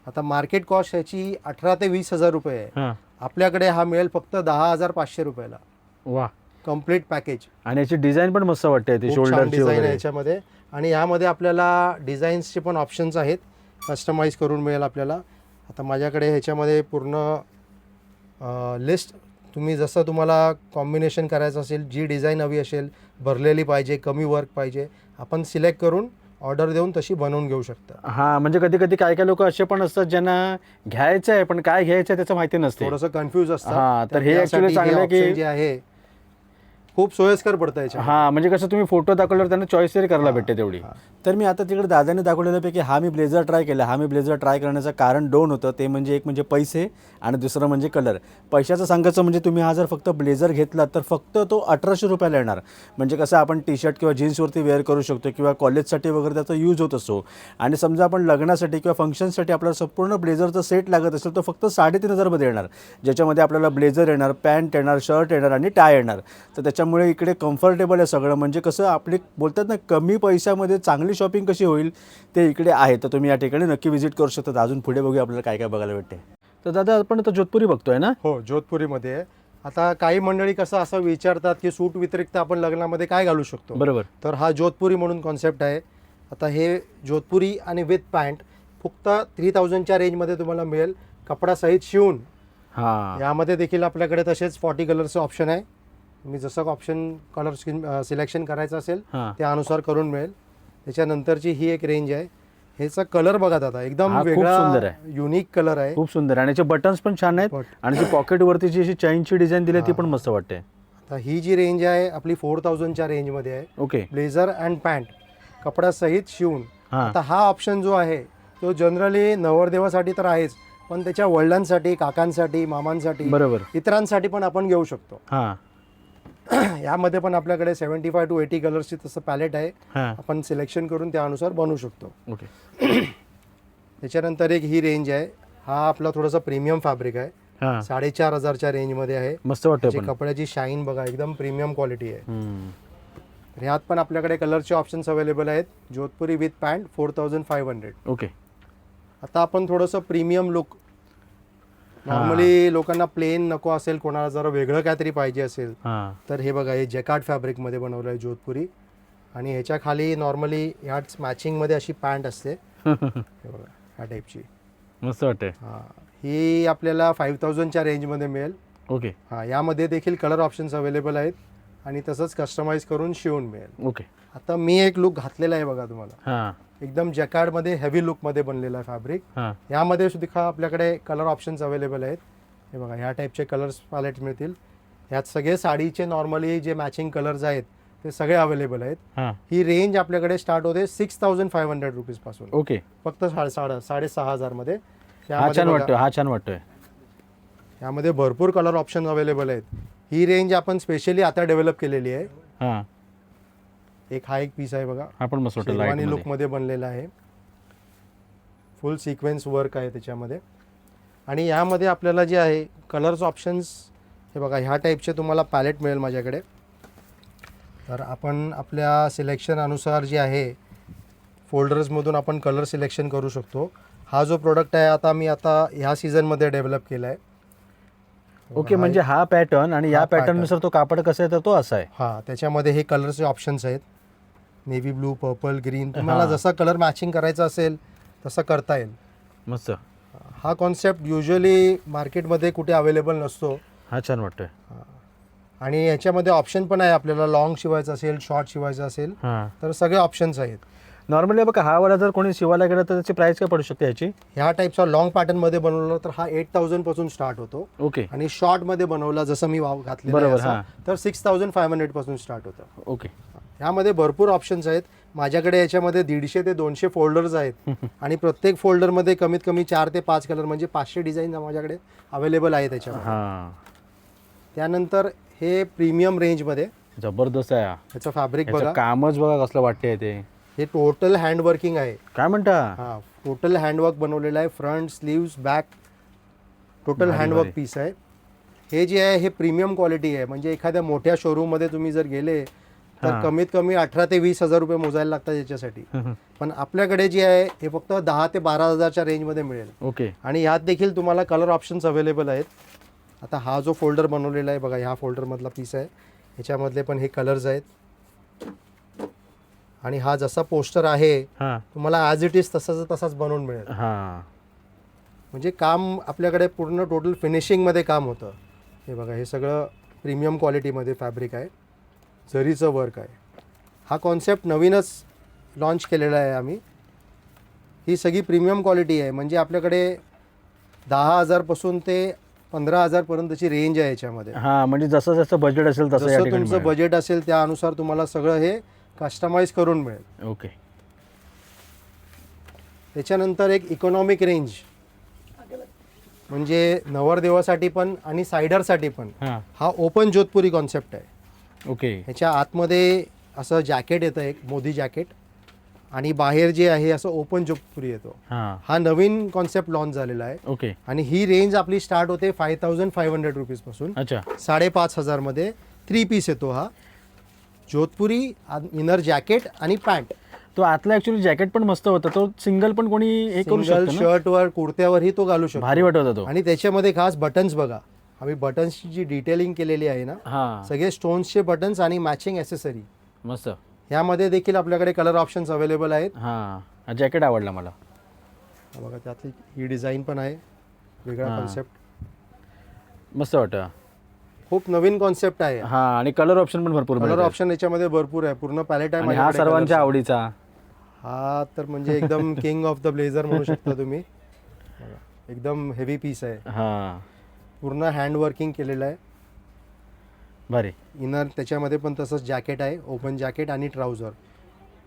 आता मार्केट कॉस्ट ह्याची 18 ते 20,000 रुपये आहे. हा, आपल्याकडे हा मिळेल फक्त 10,500 रुपयाला, वा. Complete package. आणि याची डिझाईन पण मस्त वाटते, ती शोल्डरची डिझाईन आहे वगैरे. याच्यामध्ये. आणि यामध्ये आपल्याला डिझाईन्सचे पण ऑप्शन्स आहेत, कस्टमाइज करून मिळेल आपल्याला. आता माझ्याकडे ह्याच्यामध्ये पूर्ण लिस्ट, तुम्ही जसं तुम्हाला कॉम्बिनेशन करायचं असेल, जी डिझाईन हवी असेल, भरलेली पाहिजे, कमी वर्क पाहिजे, आपण सिलेक्ट करून ऑर्डर देऊन तशी बनवून घेऊ शकता. हा, म्हणजे कधी कधी काय काय लोक असे पण असतात ज्यांना घ्यायचं आहे पण काय घ्यायचं आहे त्याचं माहिती नसते, थोडंसं कन्फ्यूज असतं. हा, तर हे ऍक्च्युअली चांगलं आहे की जे आहे खूप सोयीस्कर पडतं याच्या. हा, म्हणजे कसं तुम्ही फोटो दाखवल्यावर त्यांना चॉईस तरी करायला भेटते तेवढी. तर मी आता तिकडे दादाने दाखवलेल्यापैकी हा मी ब्लेझर ट्राय केला. हा मी ब्लेझर ट्राय करण्याचं कारण 2 होतं. ते म्हणजे एक म्हणजे पैसे आणि दुसरं म्हणजे कलर. पैशाचं सांगायचं म्हणजे तुम्ही हा जर फक्त ब्लेझर घेतला तर फक्त तो 1800 रुपयाला येणार. म्हणजे कसं आपण टी शर्ट किंवा जीन्सवरती वेअर करू शकतो किंवा कॉलेजसाठी वगैरे त्याचा यूज होत असतो. आणि समजा आपण लग्नासाठी किंवा फंक्शनसाठी आपल्याला संपूर्ण ब्लेझरचा सेट लागत असेल तर फक्त 3500मध्ये येणार, ज्याच्यामध्ये आपल्याला ब्लेझर येणार, पॅन्ट येणार, शर्ट येणार आणि टाय येणार. तर त्याच्यामुळे इकडे कम्फर्टेबल आहे सगळं. म्हणजे कसं आपले बोलतात ना, कमी पैशामध्ये चांगली शॉपिंग कशी होईल ते इकडे आहे. तर तुम्ही या ठिकाणी नक्की व्हिजिट करू शकता. अजून पुढे बघूया आपल्याला काय काय बघायला भेटते. तर दादा आपण आता जोधपुरी बघतोय ना? हो, जोधपुरीमध्ये आहे. आता काही मंडळी कसं असं विचारतात की सूट व्यतिरिक्त आपण लग्नामध्ये काय घालू शकतो. बरोबर. तर हा जोधपुरी म्हणून कॉन्सेप्ट आहे. आता हे जोधपुरी आणि विथ पॅन्ट फक्त 3000च्या रेंजमध्ये तुम्हाला मिळेल, कपडा सहित शिवून. हां, यामध्ये देखील आपल्याकडे तसेच 40 कलरचं ऑप्शन आहे. तुम्ही जसं ऑप्शन कलर सिलेक्शन करायचं असेल हां. त्यानुसार करून मिळेल. त्याच्यानंतरची ही एक रेंज आहे. ह्याचा कलर बघा दादा, एकदम हा खूप वेगळा सुंदर आहे. युनिक कलर आहे. खूप सुंदर आणि याचे बटन्स पण छान आहेत आणि जी पॉकेट वरती जी अशी चैनची डिझाईन दिली ती पण मस्त वाटते. आता ही जी रेंज आहे आपली 4000च्या रेंजमध्ये आहे. ओके. ब्लेझर अँड पॅन्ट कपडा सहित शिवून. हां. आता हा ऑप्शन जो आहे तो जनरली नवरदेवासाठी तर आहेच, पण त्याच्या वडिलांसाठी, काकांसाठी, मामांसाठी, बरोबर. इतरांसाठी पण आपण घेऊ शकतो. हां, यामध्ये पण आपल्याकडे 75 to 80 कलर्सची तसं पॅलेट आहे. हां. आपण सिलेक्शन करून त्यानुसार बनवू शकतो. ओके. त्याच्यानंतर एक ही रेंज आहे. हा आपला थोडासा प्रीमियम फॅब्रिक आहे. हां, 4500च्या रेंजमध्ये आहे. मस्त वाटतं त्याची पण. कपड्याची शाईन बघा, एकदम प्रीमियम क्वालिटी आहे. हम्म. तर ह्यात पण आपल्याकडे कलरचे ऑप्शन्स अवेलेबल आहेत. जोधपुरी विथ पॅन्ट 4500. ओके. आता आपण थोडंसं प्रीमियम लुक, नॉर्मली लोकांना प्लेन नको असेल, कोणाला जरा वेगळं काहीतरी पाहिजे असेल, हां, तर हे बघा, हे जॅकार्ड फॅब्रिकमध्ये बनवलं आहे जोधपुरी. आणि ह्याच्या खाली नॉर्मली ह्याच मॅचिंगमध्ये अशी पॅन्ट असते. हे बघा ह्या टाईपची. मस्त वाटते. हां, ही आपल्याला 5000च्या रेंजमध्ये मिळेल. ओके. हां, यामध्ये देखील कलर ऑप्शन्स अवेलेबल आहेत आणि तसंच कस्टमाइज करून शिवून मिळेल. ओके. आता मी एक लुक घातलेला आहे बघा तुम्हाला, हां, एकदम जॅकार्डमध्ये हेवी लुकमध्ये बनलेला आहे फॅब्रिक. हां. यामध्ये सुद्धा आपल्याकडे कलर ऑप्शन्स अवेलेबल आहेत. हे बघा, ह्या टाईपचे कलर्स पॅलेट मिळतील. ह्यात सगळे साडीचे नॉर्मली जे मॅचिंग कलर्स आहेत ते सगळे अवेलेबल आहेत. हां. ही रेंज आपल्याकडे स्टार्ट होते 6500 रुपीजपासून, ओके. फक्त 6500मध्ये. हा छान वाटतोय, हा छान वाटतोय. यामध्ये भरपूर कलर ऑप्शन अवेलेबल आहेत. ही रेंज आपण स्पेशली आता डेव्हलप केलेली आहे. हां, हा एक पीस आहे बघा, हा पण मस्त वाटतो. शेरवानी लाईट लुकमध्ये बनलेला आहे. फुल सिक्वेन्स वर्क आहे त्याच्यामध्ये. आणि यामध्ये आपल्याला जे आहे कलर्स ऑप्शन्स, हे बघा ह्या टाईपचे तुम्हाला पॅलेट मिळेल माझ्याकडे. तर आपण आपल्या सिलेक्शन अनुसार जे आहे फोल्डर्समधून आपण कलर सिलेक्शन करू शकतो. हा जो प्रोडक्ट आहे आता ह्या सीझनमध्ये डेव्हलप केला आहे. ओके. म्हणजे हा पॅटर्न आणि या पॅटर्न नुसार तो कापड कसा आहे तर तो असा आहे. हां, त्याच्यामध्ये हे कलरचे ऑप्शन्स आहेत. नेव्ही ब्लू, पर्पल, ग्रीन, तुम्हाला जसा कलर मॅचिंग करायचा असेल तसं करता येईल. मस्त. हा कॉन्सेप्ट युजली मार्केटमध्ये कुठे अवेलेबल नसतो. हा छान वाटतोय. आणि याच्यामध्ये ऑप्शन पण आहे, आपल्याला लॉंग शिवायचं असेल, शॉर्ट शिवायचं असेल हां. तर सगळे ऑप्शन्स आहेत. नॉर्मली बघा, हा वाला जर कोणी शिवायला गेला तर त्याची प्राइस काय पडू शकते याची? ह्या टाईपचा लॉंग पॅटर्नमध्ये बनवलं तर हा 8000 पासून स्टार्ट होतो. ओके. आणि शॉर्टमध्ये बनवला जसं मी घातलेलं आहे बरोबर, असा, हां. तर 6500 पासून स्टार्ट होतं. ओके. ह्यामध्ये भरपूर ऑप्शन्स आहेत. माझ्याकडे याच्यामध्ये 150 ते 200 फोल्डर्स आहेत आणि प्रत्येक फोल्डरमध्ये कमीत कमी 4 ते 5 कलर म्हणजे 500 डिझाईन माझ्याकडे अवेलेबल आहे त्याच्यामध्ये. हां, त्यानंतर हे प्रीमियम रेंजमध्ये जबरदस्त आहे. ह्याचं फॅब्रिक याचं बघा, कामच बघा कसलं वाटतंय ते. हे टोटल हँडवर्किंग आहे. काय म्हणता? हां, टोटल हँडवर्क बनवलेलं आहे. फ्रंट, स्लीव्स, बॅक टोटल भारी, हँडवर्क भारी. पीस आहे. हे जे आहे हे प्रीमियम क्वालिटी आहे. म्हणजे एखाद्या मोठ्या शोरूममध्ये तुम्ही जर गेले तर हां. कमीत कमी 18 ते 20,000 रुपये मोजायला लागतात याच्यासाठी. पण आपल्याकडे जे आहे हे फक्त 10 ते 12,000च्या रेंजमध्ये मिळेल. ओके. आणि यात देखील तुम्हाला कलर ऑप्शन्स अवेलेबल आहेत. आता हा जो फोल्डर बनवलेला आहे बघा, ह्या फोल्डरमधला पीस आहे. ह्याच्यामधले पण हे कलर्स आहेत. आणि हा जसा पोस्टर आहे हां, तुम्हाला ॲज इट इज तसाच बनवून मिळेल. हां. म्हणजे काम आपल्याकडे पूर्ण टोटल फिनिशिंगमध्ये काम होतं. हे बघा, हे सगळं प्रीमियम क्वालिटीमध्ये फॅब्रिक आहे, जरीचं वर्क आहे. हा कॉन्सेप्ट नवीनच लॉन्च केलेला आहे आम्ही. ही सगळी प्रीमियम क्वालिटी आहे. म्हणजे आपल्याकडे 10,000 पासून ते 15,000 पर्यंतची रेंज आहे याच्यामध्ये. हां, म्हणजे जसं जसं बजेट असेल तसं या जसं ठिकाणी तुमचं बजेट असेल त्यानुसार तुम्हाला सगळं हे कस्टमाइज करून मिळेल. मिळेल. ओके. त्याच्यानंतर एक इकॉनॉमिक रेंज, म्हणजे नवरदेवासाठी पण आणि सायडरसाठी पण. हां. हा ओपन जोधपुरी कॉन्सेप्ट आहे. ओके. ह्याच्या आतमध्ये असं जॅकेट येतं, एक मोदी जॅकेट, आणि बाहेर जे आहे असं ओपन जोधपुरी येतो. हां. हा नवीन कॉन्सेप्ट लॉन्च झालेला आहे. ओके. आणि ही रेंज आपली स्टार्ट होते 5500 रुपीजपासून. अच्छा. 5,500मध्ये 3 पीस येतो हा जोधपुरी, इनर जॅकेट आणि पॅन्ट. तो आतला ऍक्च्युअली जॅकेट पण मस्त होता. तो सिंगल पण कोणी हे करू सिंगल शकतो ना? शर्टवर, कुर्त्यावरही तो घालू शकतो. भारी वाटत होता तो. आणि त्याच्यामध्ये खास बटन्स बघा, आम्ही बटन्सची जी डिटेलिंग केलेली आहे ना, हां सगळे स्टोन्सचे बटन्स आणि मॅचिंग ॲसेसरी. मस्त. ह्यामध्ये देखील आपल्याकडे कलर ऑप्शन्स अवेलेबल आहेत. हां जॅकेट आवडला मला. बघा त्यातली ही डिझाईन पण आहे, वेगळा कॉन्सेप्ट, मस्त वाटतं. खूप नवीन कॉन्सेप्ट आहे. हां आणि कलर ऑप्शन पण भरपूर कलर मिळतात. ऑप्शन याच्यामध्ये भरपूर आहे, पूर्ण पॅलेट आहे आणि हा माझ्याकडे सर्वांच्या colours. आवडीचा. हा तर म्हणजे एकदम किंग ऑफ द ब्लेझर म्हणू शकता तुम्ही. बघा, एकदम हेवी पीस आहे, हां पूर्ण हँड वर्किंग केलेलं आहे. भारी. इनर त्याच्यामध्ये पण तसंच जॅकेट आहे, ओपन जॅकेट आणि ट्राउझर.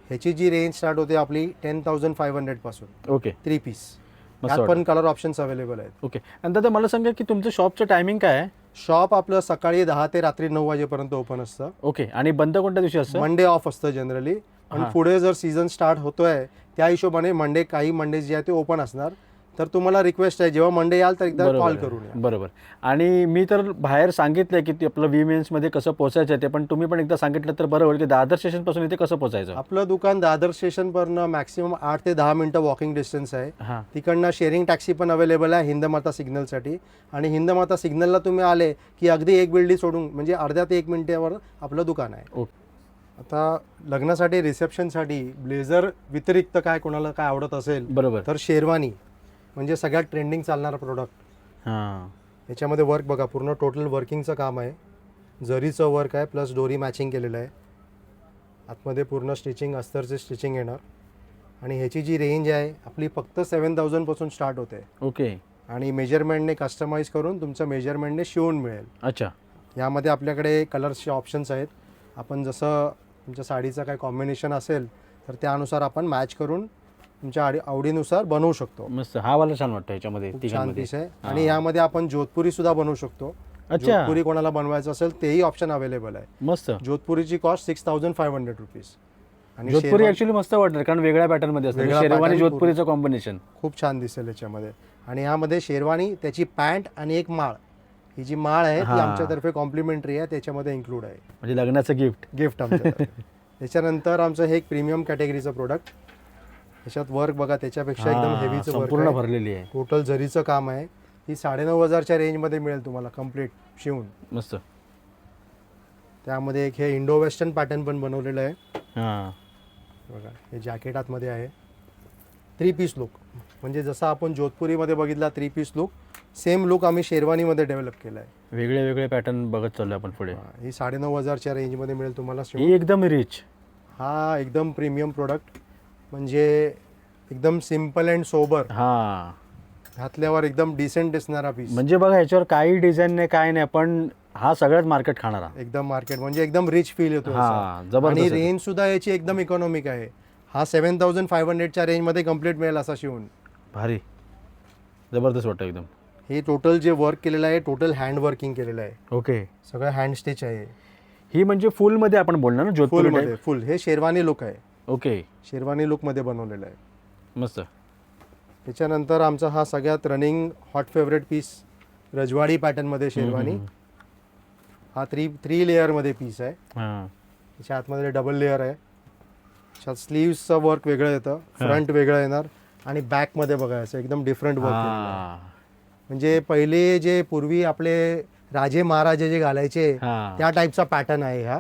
ह्याची जी रेंज स्टार्ट होते आपली 10,500 पासून. Okay 3 piece. मस्त त्यात पण कलर ऑप्शन्स अवेलेबल आहेत. ओके. आणि दादा मला सांगा की तुमचं शॉपचं टायमिंग काय आहे? शॉप आपलं सकाळी 10 ते रात्री 9 वाजेपर्यंत ओपन असतं. ओके. आणि बंद कोणत्या दिवशी असतं? मंडे ऑफ असतं जनरली. पण हां. पुढे जर सीझन स्टार्ट होतोय त्या हिशोबाने काही मंडेज जे आहे ते ओपन असणार. तर तुम्हाला रिक्वेस्ट आहे, जेव्हा मंडे याल तर एकदा कॉल करून या. बरोबर. आणि मी तर बाहेर सांगितलंय की ते आपलं मध्ये कसं पोहोचायचं ते, पण तुम्ही पण एकदा सांगितलं तर बरं होईल की दादर स्टेशनपासून इथे कसं पोहोचायचं? आपलं दुकान दादर स्टेशनवरनं मॅक्सिमम 8 ते 10 मिनिटं वॉकिंग डिस्टन्स आहे. हां तिकडनं शेअरिंग टॅक्सी पण अवेलेबल आहे हिंदमाता सिग्नलसाठी. आणि हिंदमाता सिग्नलला तुम्ही आले की अगदी एक बिल्डिंग सोडून म्हणजे अर्ध्या ते 1 मिनिटावर आपलं दुकान आहे. ओके. आता लग्नासाठी रिसेप्शनसाठी ब्लेझर व्यतिरिक्त काय कोणाला काय आवडत असेल बरोबर. तर शेरवानी म्हणजे सगळ्यात ट्रेंडिंग चालणारा प्रोडक्ट. हां याच्यामध्ये वर्क बघा, पूर्ण टोटल वर्किंगचं काम आहे, जरीचं वर्क आहे प्लस डोरी मॅचिंग केलेलं आहे. आतमध्ये पूर्ण स्टिचिंग, अस्तरचे स्टिचिंग येणार. आणि ह्याची जी रेंज आहे आपली फक्त 7,000 पासून स्टार्ट होते. ओके. आणि मेजरमेंटने कस्टमाइज करून तुमचं मेजरमेंटने शिवून मिळेल. अच्छा. यामध्ये आपल्याकडे कलर्सचे ऑप्शन्स आहेत. आपण जसं तुमच्या साडीचं काय कॉम्बिनेशन असेल तर त्यानुसार आपण मॅच करून तुमच्या आवडीनुसार बनवू शकतो. मस्त. हा वाला छान वाटतं याच्यामध्ये. खूप छान पीस आहे. आणि यामध्ये आपण जोधपुरी सुद्धा बनवू शकतो. अच्छा. जोधपुरी कोणाला बनवायचं असेल तेही ऑप्शन अवेलेबल आहे. मस्त. जोधपुरीची कॉस्ट 6,500 रुपीज. आणि जोधपुरी ऍक्च्युली मस्त वाटणार कारण वेगळ्या पॅटर्न मध्ये असतं. वेगळा शेरवानी pattern जोधपुरीचं कॉम्बिनेशन खूप छान दिसेल याच्यामध्ये. आणि यामध्ये शेरवानी, त्याची पॅन्ट आणि एक माळ, ही जी माळ आहे ती हां. आमच्यातर्फे कॉम्प्लिमेंटरी आहे, त्याच्यामध्ये इन्क्लूड आहे. म्हणजे लग्नाचं गिफ्ट. आमच्यातर्फे. त्याच्यानंतर आमचं हे एक प्रीमियम कॅटेगरीचं प्रोडक्ट. त्याच्यात वर्क बघा, त्याच्यापेक्षा एकदम हेवीचं संपूर्ण वर्क भरलेली आहे. टोटल जरीचं काम आहे. ही 9,500च्या रेंजमध्ये मिळेल तुम्हाला कम्प्लीट शिवून. मस्त. त्यामध्ये एक हे इंडो वेस्टर्न पॅटर्न पण बनवलेलं आहे. हां बघा, हे जॅकेट आतमध्ये आहे. 3 पीस लुक, म्हणजे जसं आपण जोधपुरीमध्ये बघितला 3 पीस लुक, सेम लुक आम्ही शेरवानीमध्ये डेव्हलप केला आहे. वेगळे वेगळे पॅटर्न बघत चाललो आपण पुढे. ही 9,500च्या रेंजमध्ये मिळेल तुम्हाला शिवून. ही एकदम रिच. हा एकदम प्रीमियम प्रोडक्ट, म्हणजे एकदम सिम्पल अँड सोबर. हां घातल्यावर एकदम डिसेंट दिसणारा पीस. म्हणजे बघा याच्यावर काही डिझाईन नाही काय नाही, पण हा सगळ्यात मार्केट खाणारा. एकदम मार्केट म्हणजे एकदम रिच फील येतो हां याचा. जबरदस्त. आणि रेंज सुद्धा याची एकदम इकॉनॉमिक आहे. हा 7,500च्या रेंजमध्ये कम्प्लीट मिळेल असा शिवून. भारी जबरदस्त वाटतं एकदम. हे टोटल जे वर्क केलेलं आहे टोटल हँड वर्किंग केलेलं आहे. ओके. सगळं हँड स्टिच आहे. ही म्हणजे फुल मध्ये आपण बोलणार ना जोधपुरी फुलमध्ये type? फुल हे शेरवानी लुक आहे. ओके शेरवानी लुकमध्ये बनवलेलं आहे. मस्त. त्याच्यानंतर आमचा हा सगळ्यात रनिंग हॉट फेवरेट पीस, रजवाडी पॅटर्नमध्ये शेरवानी. हा 3 लेअरमध्ये पीस आहे. हां त्याच्या आतमध्ये डबल लेअर आहे. त्याच्यात स्लीव्सचं वर्क वेगळं येतं, फ्रंट वेगळं येणार आणि बॅकमध्ये बघायचं एकदम डिफरंट वर्क केलेलं आहे. म्हणजे पहिले जे पूर्वी आपले राजे महाराजे जे घालायचे हां. त्या टाईपचा पॅटर्न आहे हा.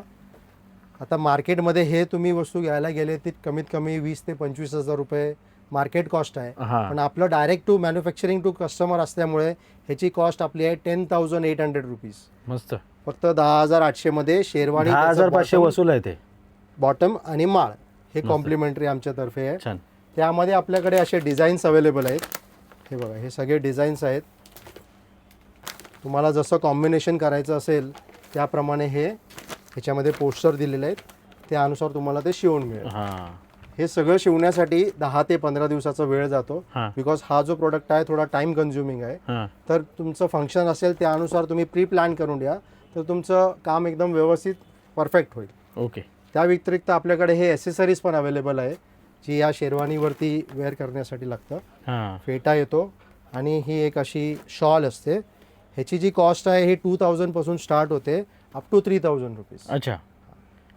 आता मार्केटमध्ये हे तुम्ही वस्तू घ्यायला गेले ती कमीत कमी 20,000 ते 25,000 रुपये मार्केट कॉस्ट आहे. हां. पण आपलं direct to manufacturing to customer असल्यामुळे ह्याची कॉस्ट आपली आहे 10,800 रुपीज. मस्त. फक्त 10,800 मध्ये शेरवानी, 10,500 वसूल आहे ते. बॉटम आणि माळ हे कॉम्प्लिमेंटरी आमच्यातर्फे आहे. छान. त्यामध्ये आपल्याकडे असे डिझाईन्स अवेलेबल आहेत. हे बघा, हे सगळे डिझाईन्स आहेत. तुम्हाला जसं कॉम्बिनेशन करायचं असेल त्याप्रमाणे हे ह्याच्यामध्ये पोस्टर दिलेले आहेत, त्यानुसार तुम्हाला ते शिवून मिळेल. हां हे सगळं शिवण्यासाठी 10 ते 15 दिवसाचा वेळ जातो. हां. बिकॉज हा जो प्रोडक्ट आहे थोडा टाइम कन्झ्युमिंग आहे. हां तर तुमचं फंक्शन असेल त्यानुसार तुम्ही प्री प्लॅन करून द्या, तर तुमचं काम एकदम व्यवस्थित परफेक्ट होईल. ओके. त्या व्यतिरिक्त आपल्याकडे हे ॲसेसरीज पण अवेलेबल आहे, जी या शेरवानीवरती वेअर करण्यासाठी लागतं. हां फेटा येतो आणि ही एक अशी शॉल असते. ह्याची जी कॉस्ट आहे ही 2,000 पासून स्टार्ट होते अप टू 3,000 रुपीज. अच्छा.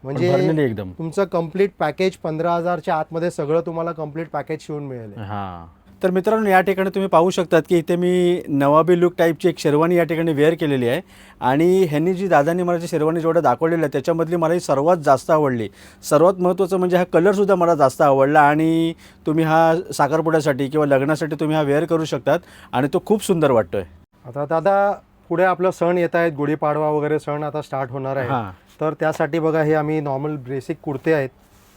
म्हणजे भरलेली एकदम. तुमचं कम्प्लीट पॅकेज 15,000च्या आतमध्ये सगळं तुम्हाला कम्प्लीट पॅकेज शिवून मिळेल. हां तर मित्रांनो या ठिकाणी तुम्ही पाहू शकतात की इथे मी नवाबी लुक टाईपची एक शेरवानी या ठिकाणी वेअर केलेली आहे आणि ह्यांनी जी दादांनी मला जी शेरवानी जेवढं दाखवलेलं आहे त्याच्यामधली मला ही सर्वात जास्त आवडली. सर्वात महत्त्वाचं म्हणजे हा कलरसुद्धा मला जास्त आवडला आणि तुम्ही हा साखरपुड्यासाठी किंवा लग्नासाठी तुम्ही हा वेअर करू शकतात आणि तो खूप सुंदर वाटतोय. आता दादा पुढे आपलं सण येत आहेत, गुढीपाडवा वगैरे सण आता स्टार्ट होणार आहे. तर त्यासाठी बघा हे आम्ही नॉर्मल बेसिक कुर्ते आहेत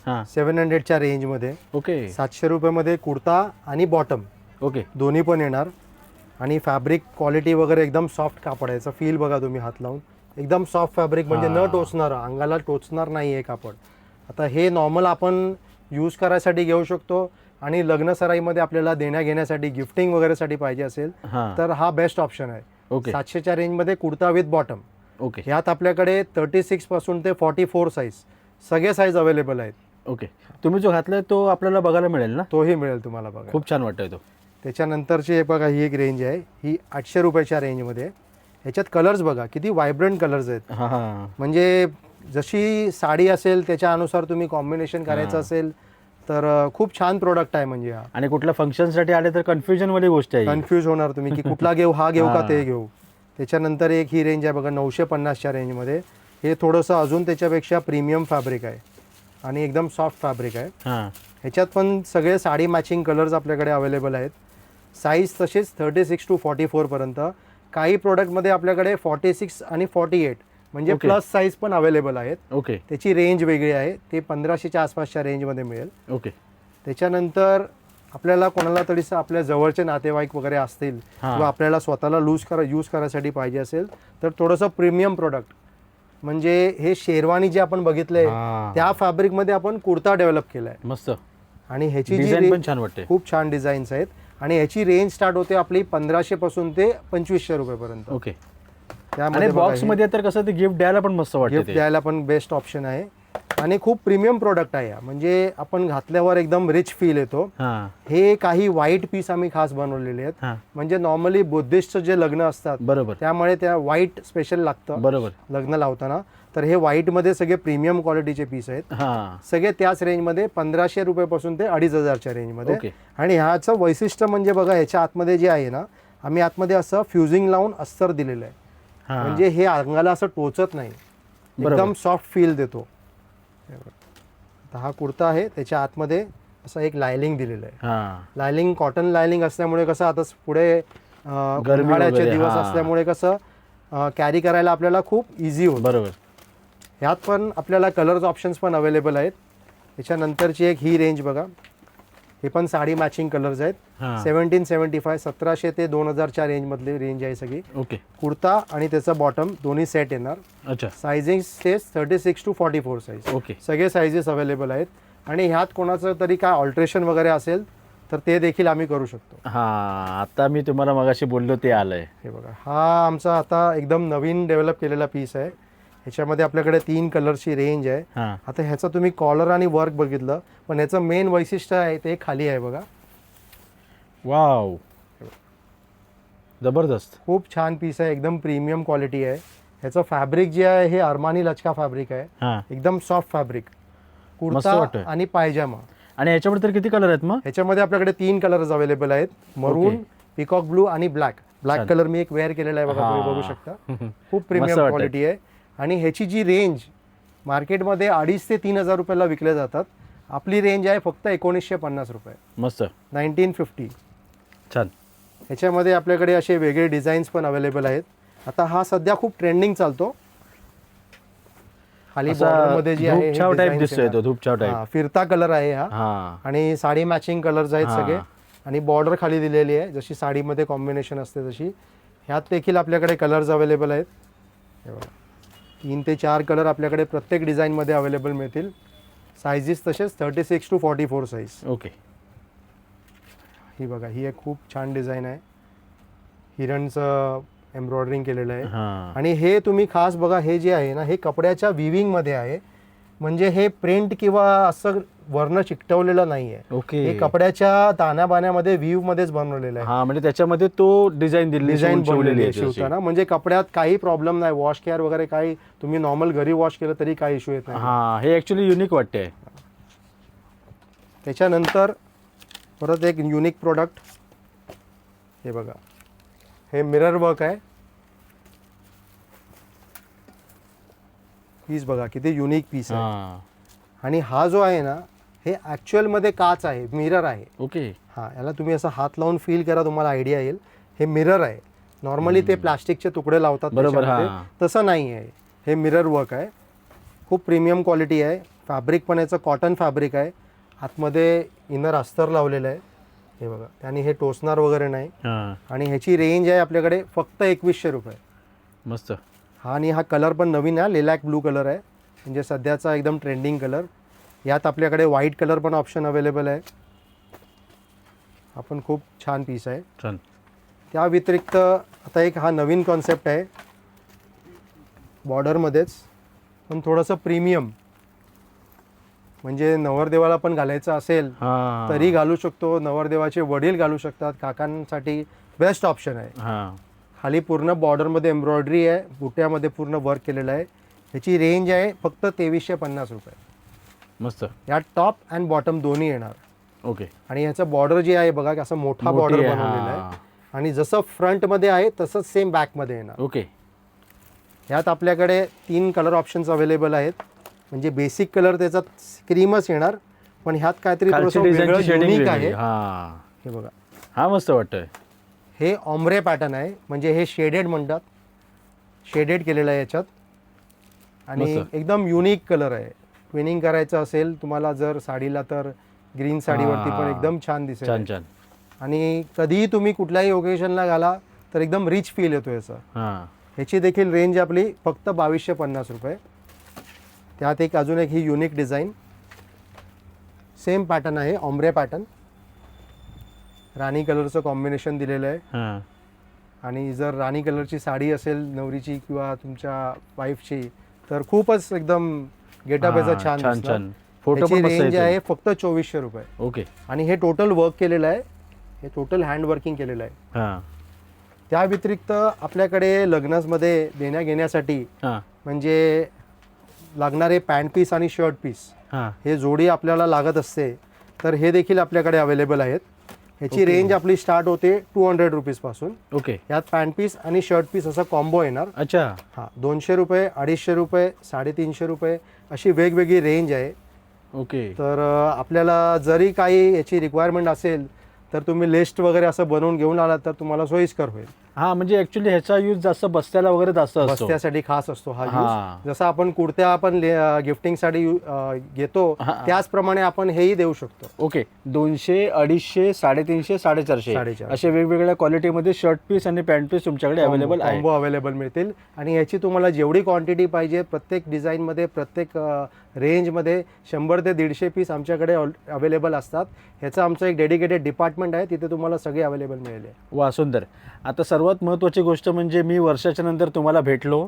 700च्या रेंजमध्ये. ओके. 700 रुपयामध्ये कुर्ता आणि बॉटम ओके दोन्ही पण येणार आणि फॅब्रिक क्वालिटी वगैरे एकदम सॉफ्ट कापड आहे. याचा फील बघा तुम्ही हात लावून, एकदम सॉफ्ट फॅब्रिक म्हणजे न टोचणार, अंगाला टोचणार नाही आहे कापड. आता हे नॉर्मल आपण यूज करायसाठी घेऊ शकतो आणि लग्न सराईमध्ये आपल्याला देण्या घेण्यासाठी गिफ्टिंग वगैरेसाठी पाहिजे असेल तर हा बेस्ट ऑप्शन आहे. ओके. 700च्या रेंजमध्ये कुर्ता विथ बॉटम. ओके. ह्यात आपल्याकडे 36 पासून ते 44 साईज सगळे साईज अवेलेबल आहेत. ओके. तुम्ही जो घातलाय तो आपल्याला बघायला मिळेल ना? तोही मिळेल तुम्हाला बघा. खूप छान वाटतोय तो. त्याच्यानंतरची हे बघा ही एक रेंज आहे, ही 800 रुपयाच्या रेंजमध्ये. ह्याच्यात कलर्स बघा किती व्हायब्रंट कलर्स आहेत. म्हणजे जशी साडी असेल त्याच्या अनुसार तुम्ही कॉम्बिनेशन करायचं असेल तर खूप छान प्रोडक्ट आहे म्हणजे हा. आणि कुठल्या फंक्शनसाठी आले तर कन्फ्युजन वाली गोष्ट आहे. कन्फ्यूज होणार तुम्ही की कुठला घेऊ, हा घेऊ का ते घेऊ. त्याच्यानंतर एक ही रेंज आहे बघा 950च्या रेंजमध्ये. हे थोडंसं अजून त्याच्यापेक्षा प्रीमियम फॅब्रिक आहे आणि एकदम सॉफ्ट फॅब्रिक आहे. ह्याच्यात पण सगळे साडी मॅचिंग कलर्स आपल्याकडे अवेलेबल आहेत. साईज तसेच 36 to 44 पर्यंत. काही प्रोडक्टमध्ये आपल्याकडे 46 आणि 48 म्हणजे प्लस साईज पण अवेलेबल आहेत. ओके. त्याची रेंज वेगळी आहे, ते 1500च्या आसपासच्या रेंजमध्ये मिळेल. ओके. त्याच्यानंतर आपल्याला कोणाला तरी आपल्या जवळचे नातेवाईक वगैरे असतील किंवा आपल्याला स्वतःला यूज करायसाठी पाहिजे असेल तर थोडंसं प्रीमियम प्रोडक्ट म्हणजे हे शेरवानी जे आपण बघितलंय त्या फॅब्रिकमध्ये आपण कुर्ता डेव्हलप केलाय. मस्त. आणि ह्याची डिझाइन पण छान वाटते. खूप छान डिझाईन्स आहेत आणि ह्याची रेंज स्टार्ट होते आपली 1500 पासून ते 2500 रुपयापर्यंत. ओके. त्यामध्ये बॉक्स मध्ये तर कसं ते गिफ्ट द्यायला पण मस्त वाटतं. गिफ्ट द्यायला पण बेस्ट ऑप्शन आहे आणि खूप प्रीमियम प्रोडक्ट आहे. म्हणजे आपण घातल्यावर एकदम रिच फील येतो. हे काही व्हाईट पीस आम्ही खास बनवलेले आहेत. म्हणजे नॉर्मली बुद्धिस्टचं जे लग्न असतात बरोबर, त्यामुळे त्या व्हाईट स्पेशल लागतं बरोबर लग्न लावताना. तर हे व्हाईट मध्ये सगळे प्रीमियम क्वालिटीचे पीस आहेत. सगळे त्याच रेंजमध्ये 1500 रुपयापासून ते 2500च्या रेंजमध्ये. आणि ह्याचं वैशिष्ट्य म्हणजे बघा ह्याच्या आतमध्ये जे आहे ना, आम्ही आतमध्ये असं फ्युजिंग लावून अस्तर दिलेलं आहे. म्हणजे हे अंगाला असं टोचत नाही, एकदम सॉफ्ट फील देतो. हा कुर्ता आहे, त्याच्या आतमध्ये असं एक लायलिंग दिलेलं आहे. लायलिंग कॉटन लायलिंग असल्यामुळे कसं आता पुढे उन्हाळ्याचे दिवस असल्यामुळे कसं कॅरी करायला आपल्याला खूप इझी होतं. बरोबर. ह्यात पण आपल्याला कलर्स ऑप्शन्स पण अवेलेबल आहेत. त्याच्यानंतरची एक ही रेंज बघा, हे पण साडी मॅचिंग कलर्स आहेत. 1775 1700 ते 2000च्या रेंजमधली रेंज आहे सगळी. ओके. कुर्ता आणि त्याचा बॉटम दोन्ही सेट येणार. अच्छा. सायझिंग सेस 36 to 44 साईज. ओके. सगळे साईजेस अवेलेबल आहेत. आणि ह्यात कोणाचं तरी काय ऑल्ट्रेशन वगैरे असेल तर ते देखील आम्ही करू शकतो. आता मी तुम्हाला मगाशी बोललो ते आलंय. हे बघा, हा आमचा आता एकदम नवीन डेव्हलप केलेला पीस आहे. ह्याच्यामध्ये आपल्याकडे 3 कलरची रेंज आहे. आता ह्याचं तुम्ही कॉलर आणि वर्क बघितलं, पण ह्याचं मेन वैशिष्ट्य आहे ते खाली आहे बघा. वाव, जबरदस्त. खूप खूप छान पीस आहे, एकदम प्रीमियम क्वालिटी आहे. ह्याचं फॅब्रिक जे आहे हे अरमानी लचका फॅब्रिक आहे. एकदम सॉफ्ट फॅब्रिक. कुर्ता आणि पायजामा. आणि ह्याच्यामध्ये तर किती कलर आहेत मग? ह्याच्यामध्ये आपल्याकडे 3 कलर्स अवेलेबल आहेत, मरून, पिकॉक ब्लू आणि ब्लॅक. ब्लॅक कलर मी एक वेअर केलेला आहे बघा, तुम्ही बघू शकता. खूप प्रीमियम क्वालिटी आहे. आणि ह्याची जी रेंज मार्केटमध्ये 2500 ते 3000 रुपयाला विकले जातात, आपली रेंज आहे फक्त 1950 रुपये. मस्त. 1950. छान. ह्याच्यामध्ये आपल्याकडे असे वेगळे डिझाईन्स पण अवेलेबल आहेत. आता हा सध्या खूप ट्रेंडिंग चालतो. खाली बॉर्डरमध्ये जी आहे धूपछाव टाइप दिसतोय तो, धूपछाव टाइप. फिरता कलर आहे हा. आणि साडी मॅचिंग कलर्स आहेत सगळे. आणि बॉर्डर खाली दिलेली आहे, जशी साडीमध्ये कॉम्बिनेशन असते तशी. ह्यात देखील आपल्याकडे कलर्स अवेलेबल आहेत. 3 ते 4 कलर आपल्याकडे प्रत्येक डिझाईनमध्ये अवेलेबल मिळतील. सायझेस तसेच 36 to 44 साईज. ओके. ही बघा, ही एक खूप छान डिझाईन आहे. हिरणचं एम्ब्रॉयडरिंग केलेलं आहे. आणि हे तुम्ही खास बघा, हे जे आहे ना, हे कपड्याच्या विविंगमध्ये आहे. म्हणजे हे प्रिंट किंवा असं वर्ण चिकटवलेलं नाहीये. ओके. हे कपड्याच्या ताण्याबाण्यामध्ये व्ह्यू मध्येच बनवलेलं आहे. म्हणजे त्याच्यामध्ये तो डिझाईन बनवलेली आहे शिवताना. म्हणजे कपड्यात काही प्रॉब्लेम नाही, वॉश केअर वगैरे काही, तुम्ही नॉर्मल घरी वॉश केलं तरी काही इश्यू येत नाही. हे ऍक्च्युली युनिक वाटते. त्याच्यानंतर परत एक युनिक प्रोडक्ट, हे बघा, हे मिरर वर्क आहे. पीस बघा किती युनिक पीस आहे. आणि हा जो आहे ना, हे ॲक्च्युअलमध्ये काच आहे, मिरर आहे. ओके. हां, याला तुम्ही असं हात लावून फील करा, तुम्हाला आयडिया येईल. हे मिरर आहे. नॉर्मली ते प्लास्टिकचे तुकडे लावतात बरोबर, त्याच्यामध्ये, तसं नाही आहे. हे मिरर वर्क आहे. खूप प्रीमियम क्वालिटी आहे. फॅब्रिक पण याचं कॉटन फॅब्रिक आहे. आतमध्ये इनर अस्तर लावलेलं आहे, हे बघा. आणि हे टोचणार वगैरे नाही. आणि ह्याची रेंज आहे आपल्याकडे फक्त 2100 रुपये. मस्त. हा, आणि हा कलर पण नवीन आहे, लिलॅक ब्लू कलर आहे, म्हणजे सध्याचा एकदम ट्रेंडिंग कलर. यात आपल्याकडे व्हाईट कलर पण ऑप्शन अवेलेबल आहे. हा पण खूप छान पीस आहे. छान. त्या व्यतिरिक्त आता एक हा नवीन कॉन्सेप्ट आहे, बॉर्डरमध्येच पण थोडंसं प्रीमियम, म्हणजे नवरदेवाला पण घालायचं असेल तरी घालू शकतो. नवरदेवाचे वडील घालू शकतात, काकांसाठी बेस्ट ऑप्शन आहे. खाली पूर्ण बॉर्डरमध्ये एम्ब्रॉयडरी आहे, बुट्यामध्ये पूर्ण वर्क केलेलं आहे. ह्याची रेंज आहे फक्त 2350 रुपये. मस्त. यात टॉप अँड बॉटम दोन्ही येणार. ओके. आणि ह्याचं बॉर्डर जे आहे बघा, असं मोठा बॉर्डर बनवलेला आहे. आणि जसं फ्रंटमध्ये आहे तसंच सेम बॅकमध्ये येणार. ओके. ह्यात आपल्याकडे 3 कलर ऑप्शन्स अवेलेबल आहेत. म्हणजे बेसिक कलर त्याचा क्रीमच येणार, पण ह्यात काहीतरी थोडंसं वेगळं युनिक आहे. हे बघा, हा मस्त वाटतंय. हे ऑम्ब्रे पॅटर्न आहे, म्हणजे हे शेडेड म्हणतात, शेडेड केलेलं आहे याच्यात. आणि एकदम युनिक कलर आहे. ट्विनिंग करायचं असेल तुम्हाला जर साडीला, तर ग्रीन साडीवरती पण एकदम छान दिसेल. छान छान. आणि कधीही तुम्ही कुठल्याही ओकेशनला घाला तर एकदम रिच फील येतो याचा. ह्याची देखील रेंज आपली फक्त 2250 रुपये. त्यात एक अजून एक ही युनिक डिझाईन, सेम पॅटर्न आहे, ऑम्ब्रे पॅटर्न, राणी कलरचं कॉम्बिनेशन दिलेलं आहे. आणि जर राणी कलरची साडी असेल नवरीची किंवा तुमच्या वाईफची, तर खूपच एकदम गेटअप याचा छान दिसणार. फोटोची रेंज आहे फक्त 2400 रुपये. ओके. आणि हे टोटल वर्क केलेलं आहे, हे टोटल हँड वर्किंग केलेलं आहे. त्या व्यतिरिक्त आपल्याकडे लग्नामध्ये देण्या घेण्यासाठी म्हणजे लागणारे पॅन्ट पीस आणि शर्ट पीस, हे जोडी आपल्याला लागत असते, तर हे देखील आपल्याकडे अवेलेबल आहेत. ह्याची रेंज आपली स्टार्ट होते 200 रुपीजपासून. ओके. यात पॅन्ट पीस आणि शर्ट पीस असा कॉम्बो येणार. अच्छा. हां, 200 रुपये, 250 रुपये, 350 रुपये अशी वेगवेगळी रेंज आहे. ओके. तर आपल्याला जरी काही याची रिक्वायरमेंट असेल तर तुम्ही लिस्ट वगैरे असं बनवून घेऊन आलात तर तुम्हाला सोयीस्कर होईल. हा, म्हणजे ऍक्च्युली ह्याचा यूज जास्त बस्त्याला वगैरे जास्त असतो. बस्त्यासाठी खास असतो हा यूज. जसं आपण कुर्त्या आपण गिफ्टिंगसाठी घेतो त्याचप्रमाणे आपण हेही देऊ शकतो. ओके. 200, 250, 350, 450 असे वेगवेगळ्या क्वालिटीमध्ये शर्ट पीस आणि पॅन्ट पीस तुमच्याकडे अवेलेबल आहे. कॉम्बो अवेलेबल मिळतील. आणि याची तुम्हाला जेवढी क्वांटिटी पाहिजे, प्रत्येक डिझाईनमध्ये, प्रत्येक रेंजमध्ये 100 ते 150 पीस आमच्याकडे अवेलेबल असतात. ह्याचं आमचं एक डेडिकेटेड डिपार्टमेंट आहे, तिथे तुम्हाला सगळे अवेलेबल मिळेल. वा, सुंदर. आता सर्वात महत्त्वाची गोष्ट म्हणजे मी वर्षाच्या नंतर तुम्हाला भेटलो,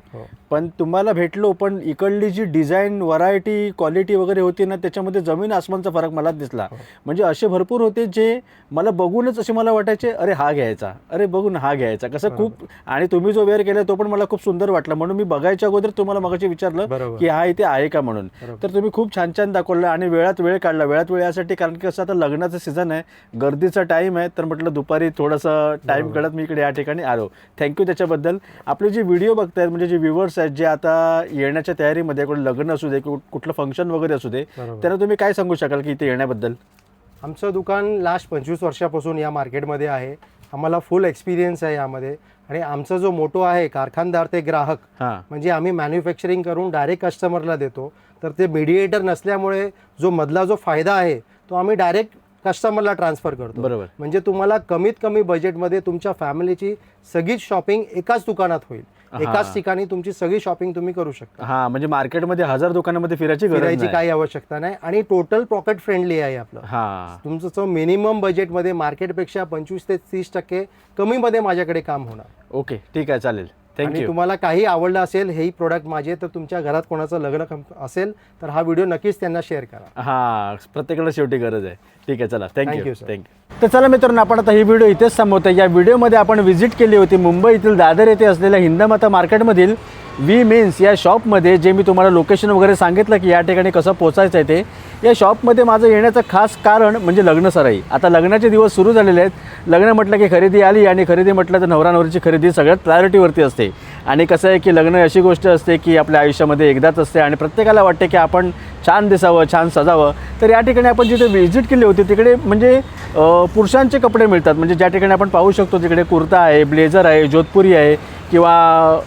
पण इकडली जी डिझाईन, व्हरायटी, क्वालिटी वगैरे होती ना, त्याच्यामध्ये जमीन आसमानचा फरक मला दिसला. म्हणजे असे भरपूर होते जे मला बघूनच असे मला वाटायचे, अरे हा घ्यायचा, अरे बघून हा घ्यायचा, कसं खूप. आणि तुम्ही जो वेअर केला तो पण मला खूप सुंदर वाटला, म्हणून मी बघायच्या अगोदर तुम्हाला मगाशी विचारलं की हा इथे आहे का म्हणून. तर तुम्ही खूप छान छान दाखवलं आणि वेळात वेळ काढला. वेळात वेळ यासाठी कारण की कसं आता लग्नाचं सीझन आहे, गर्दीचा टाईम आहे, तर म्हटलं दुपारी थोडंसं टाईम काढत मी इकडे या ठिकाणी आलो. थँक्यू त्याच्याबद्दल. आपले जे व्हिडिओ बघतायत, म्हणजे जे व्ह्युअर्स आहेत जे आता येण्याच्या तयारीमध्ये, कुठलं लग्न असू दे, कुठलं फंक्शन वगैरे असू दे, त्यांना तुम्ही काय सांगू शकाल की इथे येण्याबद्दल? आमचं दुकान लास्ट 25 वर्षापासून या मार्केटमध्ये आहे. आम्हाला फुल एक्सपिरियन्स आहे यामध्ये. आणि आमचा जो मोटो आहे, कारखानदार ते ग्राहक, म्हणजे आम्ही मॅन्युफॅक्चरिंग करून डायरेक्ट कस्टमरला देतो. तर ते मीडिएटर नसल्यामुळे जो मधला जो फायदा आहे तो आम्ही डायरेक्ट कस्टमरला ट्रान्सफर करतो. बरोबर. म्हणजे तुम्हाला कमीत कमी बजेटमध्ये तुमच्या फॅमिलीची सगळीच शॉपिंग एकाच दुकानात होईल. एकाच ठिकाणी तुमची सगळी शॉपिंग तुम्ही करू शकता. हा, म्हणजे मार्केटमध्ये 1000 दुकानांमध्ये फिरायची काही आवश्यकता नाही. आणि टोटल पॉकेट फ्रेंडली आहे आपलं. तुमचं मिनिमम बजेटमध्ये मार्केटपेक्षा 25 ते 30% कमीमध्ये माझ्याकडे काम होणार. ओके, ठीक आहे, चालेल. आणि तुम्हाला काही आवडलं असेल हेही प्रोडक्ट माझे, तर तुमच्या घरात कोणाचं लग्न असेल तर हा व्हिडिओ नक्कीच त्यांना शेअर करा. हा, प्रत्येकाला शेवटी गरज आहे. ठीक आहे, चला, थँक्यू. तर चला मित्रांनो, आपण आता ही व्हिडिओ इथेच संपवतो. या व्हिडिओमध्ये आपण व्हिजिट केली होती मुंबईतील दादर येथे असलेल्या हिंदमाता मार्केटमधील वी मेन्स या शॉपमध्ये जे मी तुम्हाला लोकेशन वगैरे सांगितलं की या ठिकाणी कसं पोचायचं आहे ते, या शॉपमध्ये माझं येण्याचं खास कारण म्हणजे लग्न सराई. आता लग्नाचे दिवस सुरू झालेले आहेत. लग्न म्हटलं की खरेदी आली, आणि खरेदी म्हटलं तर नवरा नवरीची खरेदी सगळ्यात प्रायोरिटीवरती असते. आणि कसं आहे की लग्न अशी गोष्ट असते की आपल्या आयुष्यामध्ये एकदाच असते आणि प्रत्येकाला वाटते की आपण छान दिसावं, छान सजावं. तर या ठिकाणी आपण जिथे व्हिजिट केली होती तिकडे म्हणजे पुरुषांचे कपडे मिळतात. म्हणजे ज्या ठिकाणी आपण पाहू शकतो तिकडे कुर्ता आहे, ब्लेझर आहे, जोधपुरी आहे, किंवा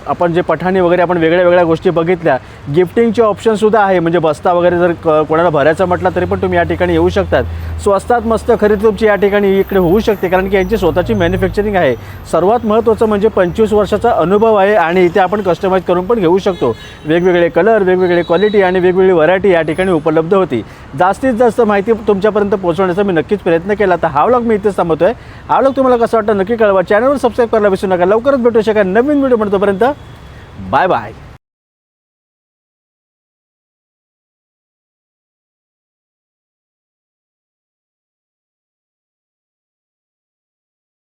आपण जे पठाणी वगैरे आपण वेगळ्या वेगळ्या गोष्टी बघितल्या. गिफ्टिंगचे ऑप्शनसुद्धा आहे. म्हणजे बस्ता वगैरे जर कोणाला भरायचं म्हटलं तरी पण तुम्ही या ठिकाणी येऊ शकतात. स्वस्तात मस्त खरेदी तुमची या ठिकाणी इकडे होऊ शकते, कारण की यांची स्वतःची मॅन्युफॅक्चरिंग आहे. सर्वात महत्त्वाचं म्हणजे 25 वर्षाचा अनुभव आहे आणि इथे आपण कस्टमाइज करून पण घेऊ शकतो. वेगवेगळे कलर, वेगवेगळे क्वालिटी आणि वेगवेगळी व्हरायटी या ठिकाणी उपलब्ध होती. जास्तीत जास्त माहिती तुमच्यापर्यंत पोहोचवण्याचा मी नक्कीच प्रयत्न केला. तर हा व्लॉग मी इथेच थांबवतोय. हा व्लॉग तुम्हाला कसं वाटतं नक्की कळवा. चॅनलवर सबस्क्राईब करायला विसरू नका. लवकरच भेटू शका नवीन व्हिडिओ. तोपर्यंत बाय बाय.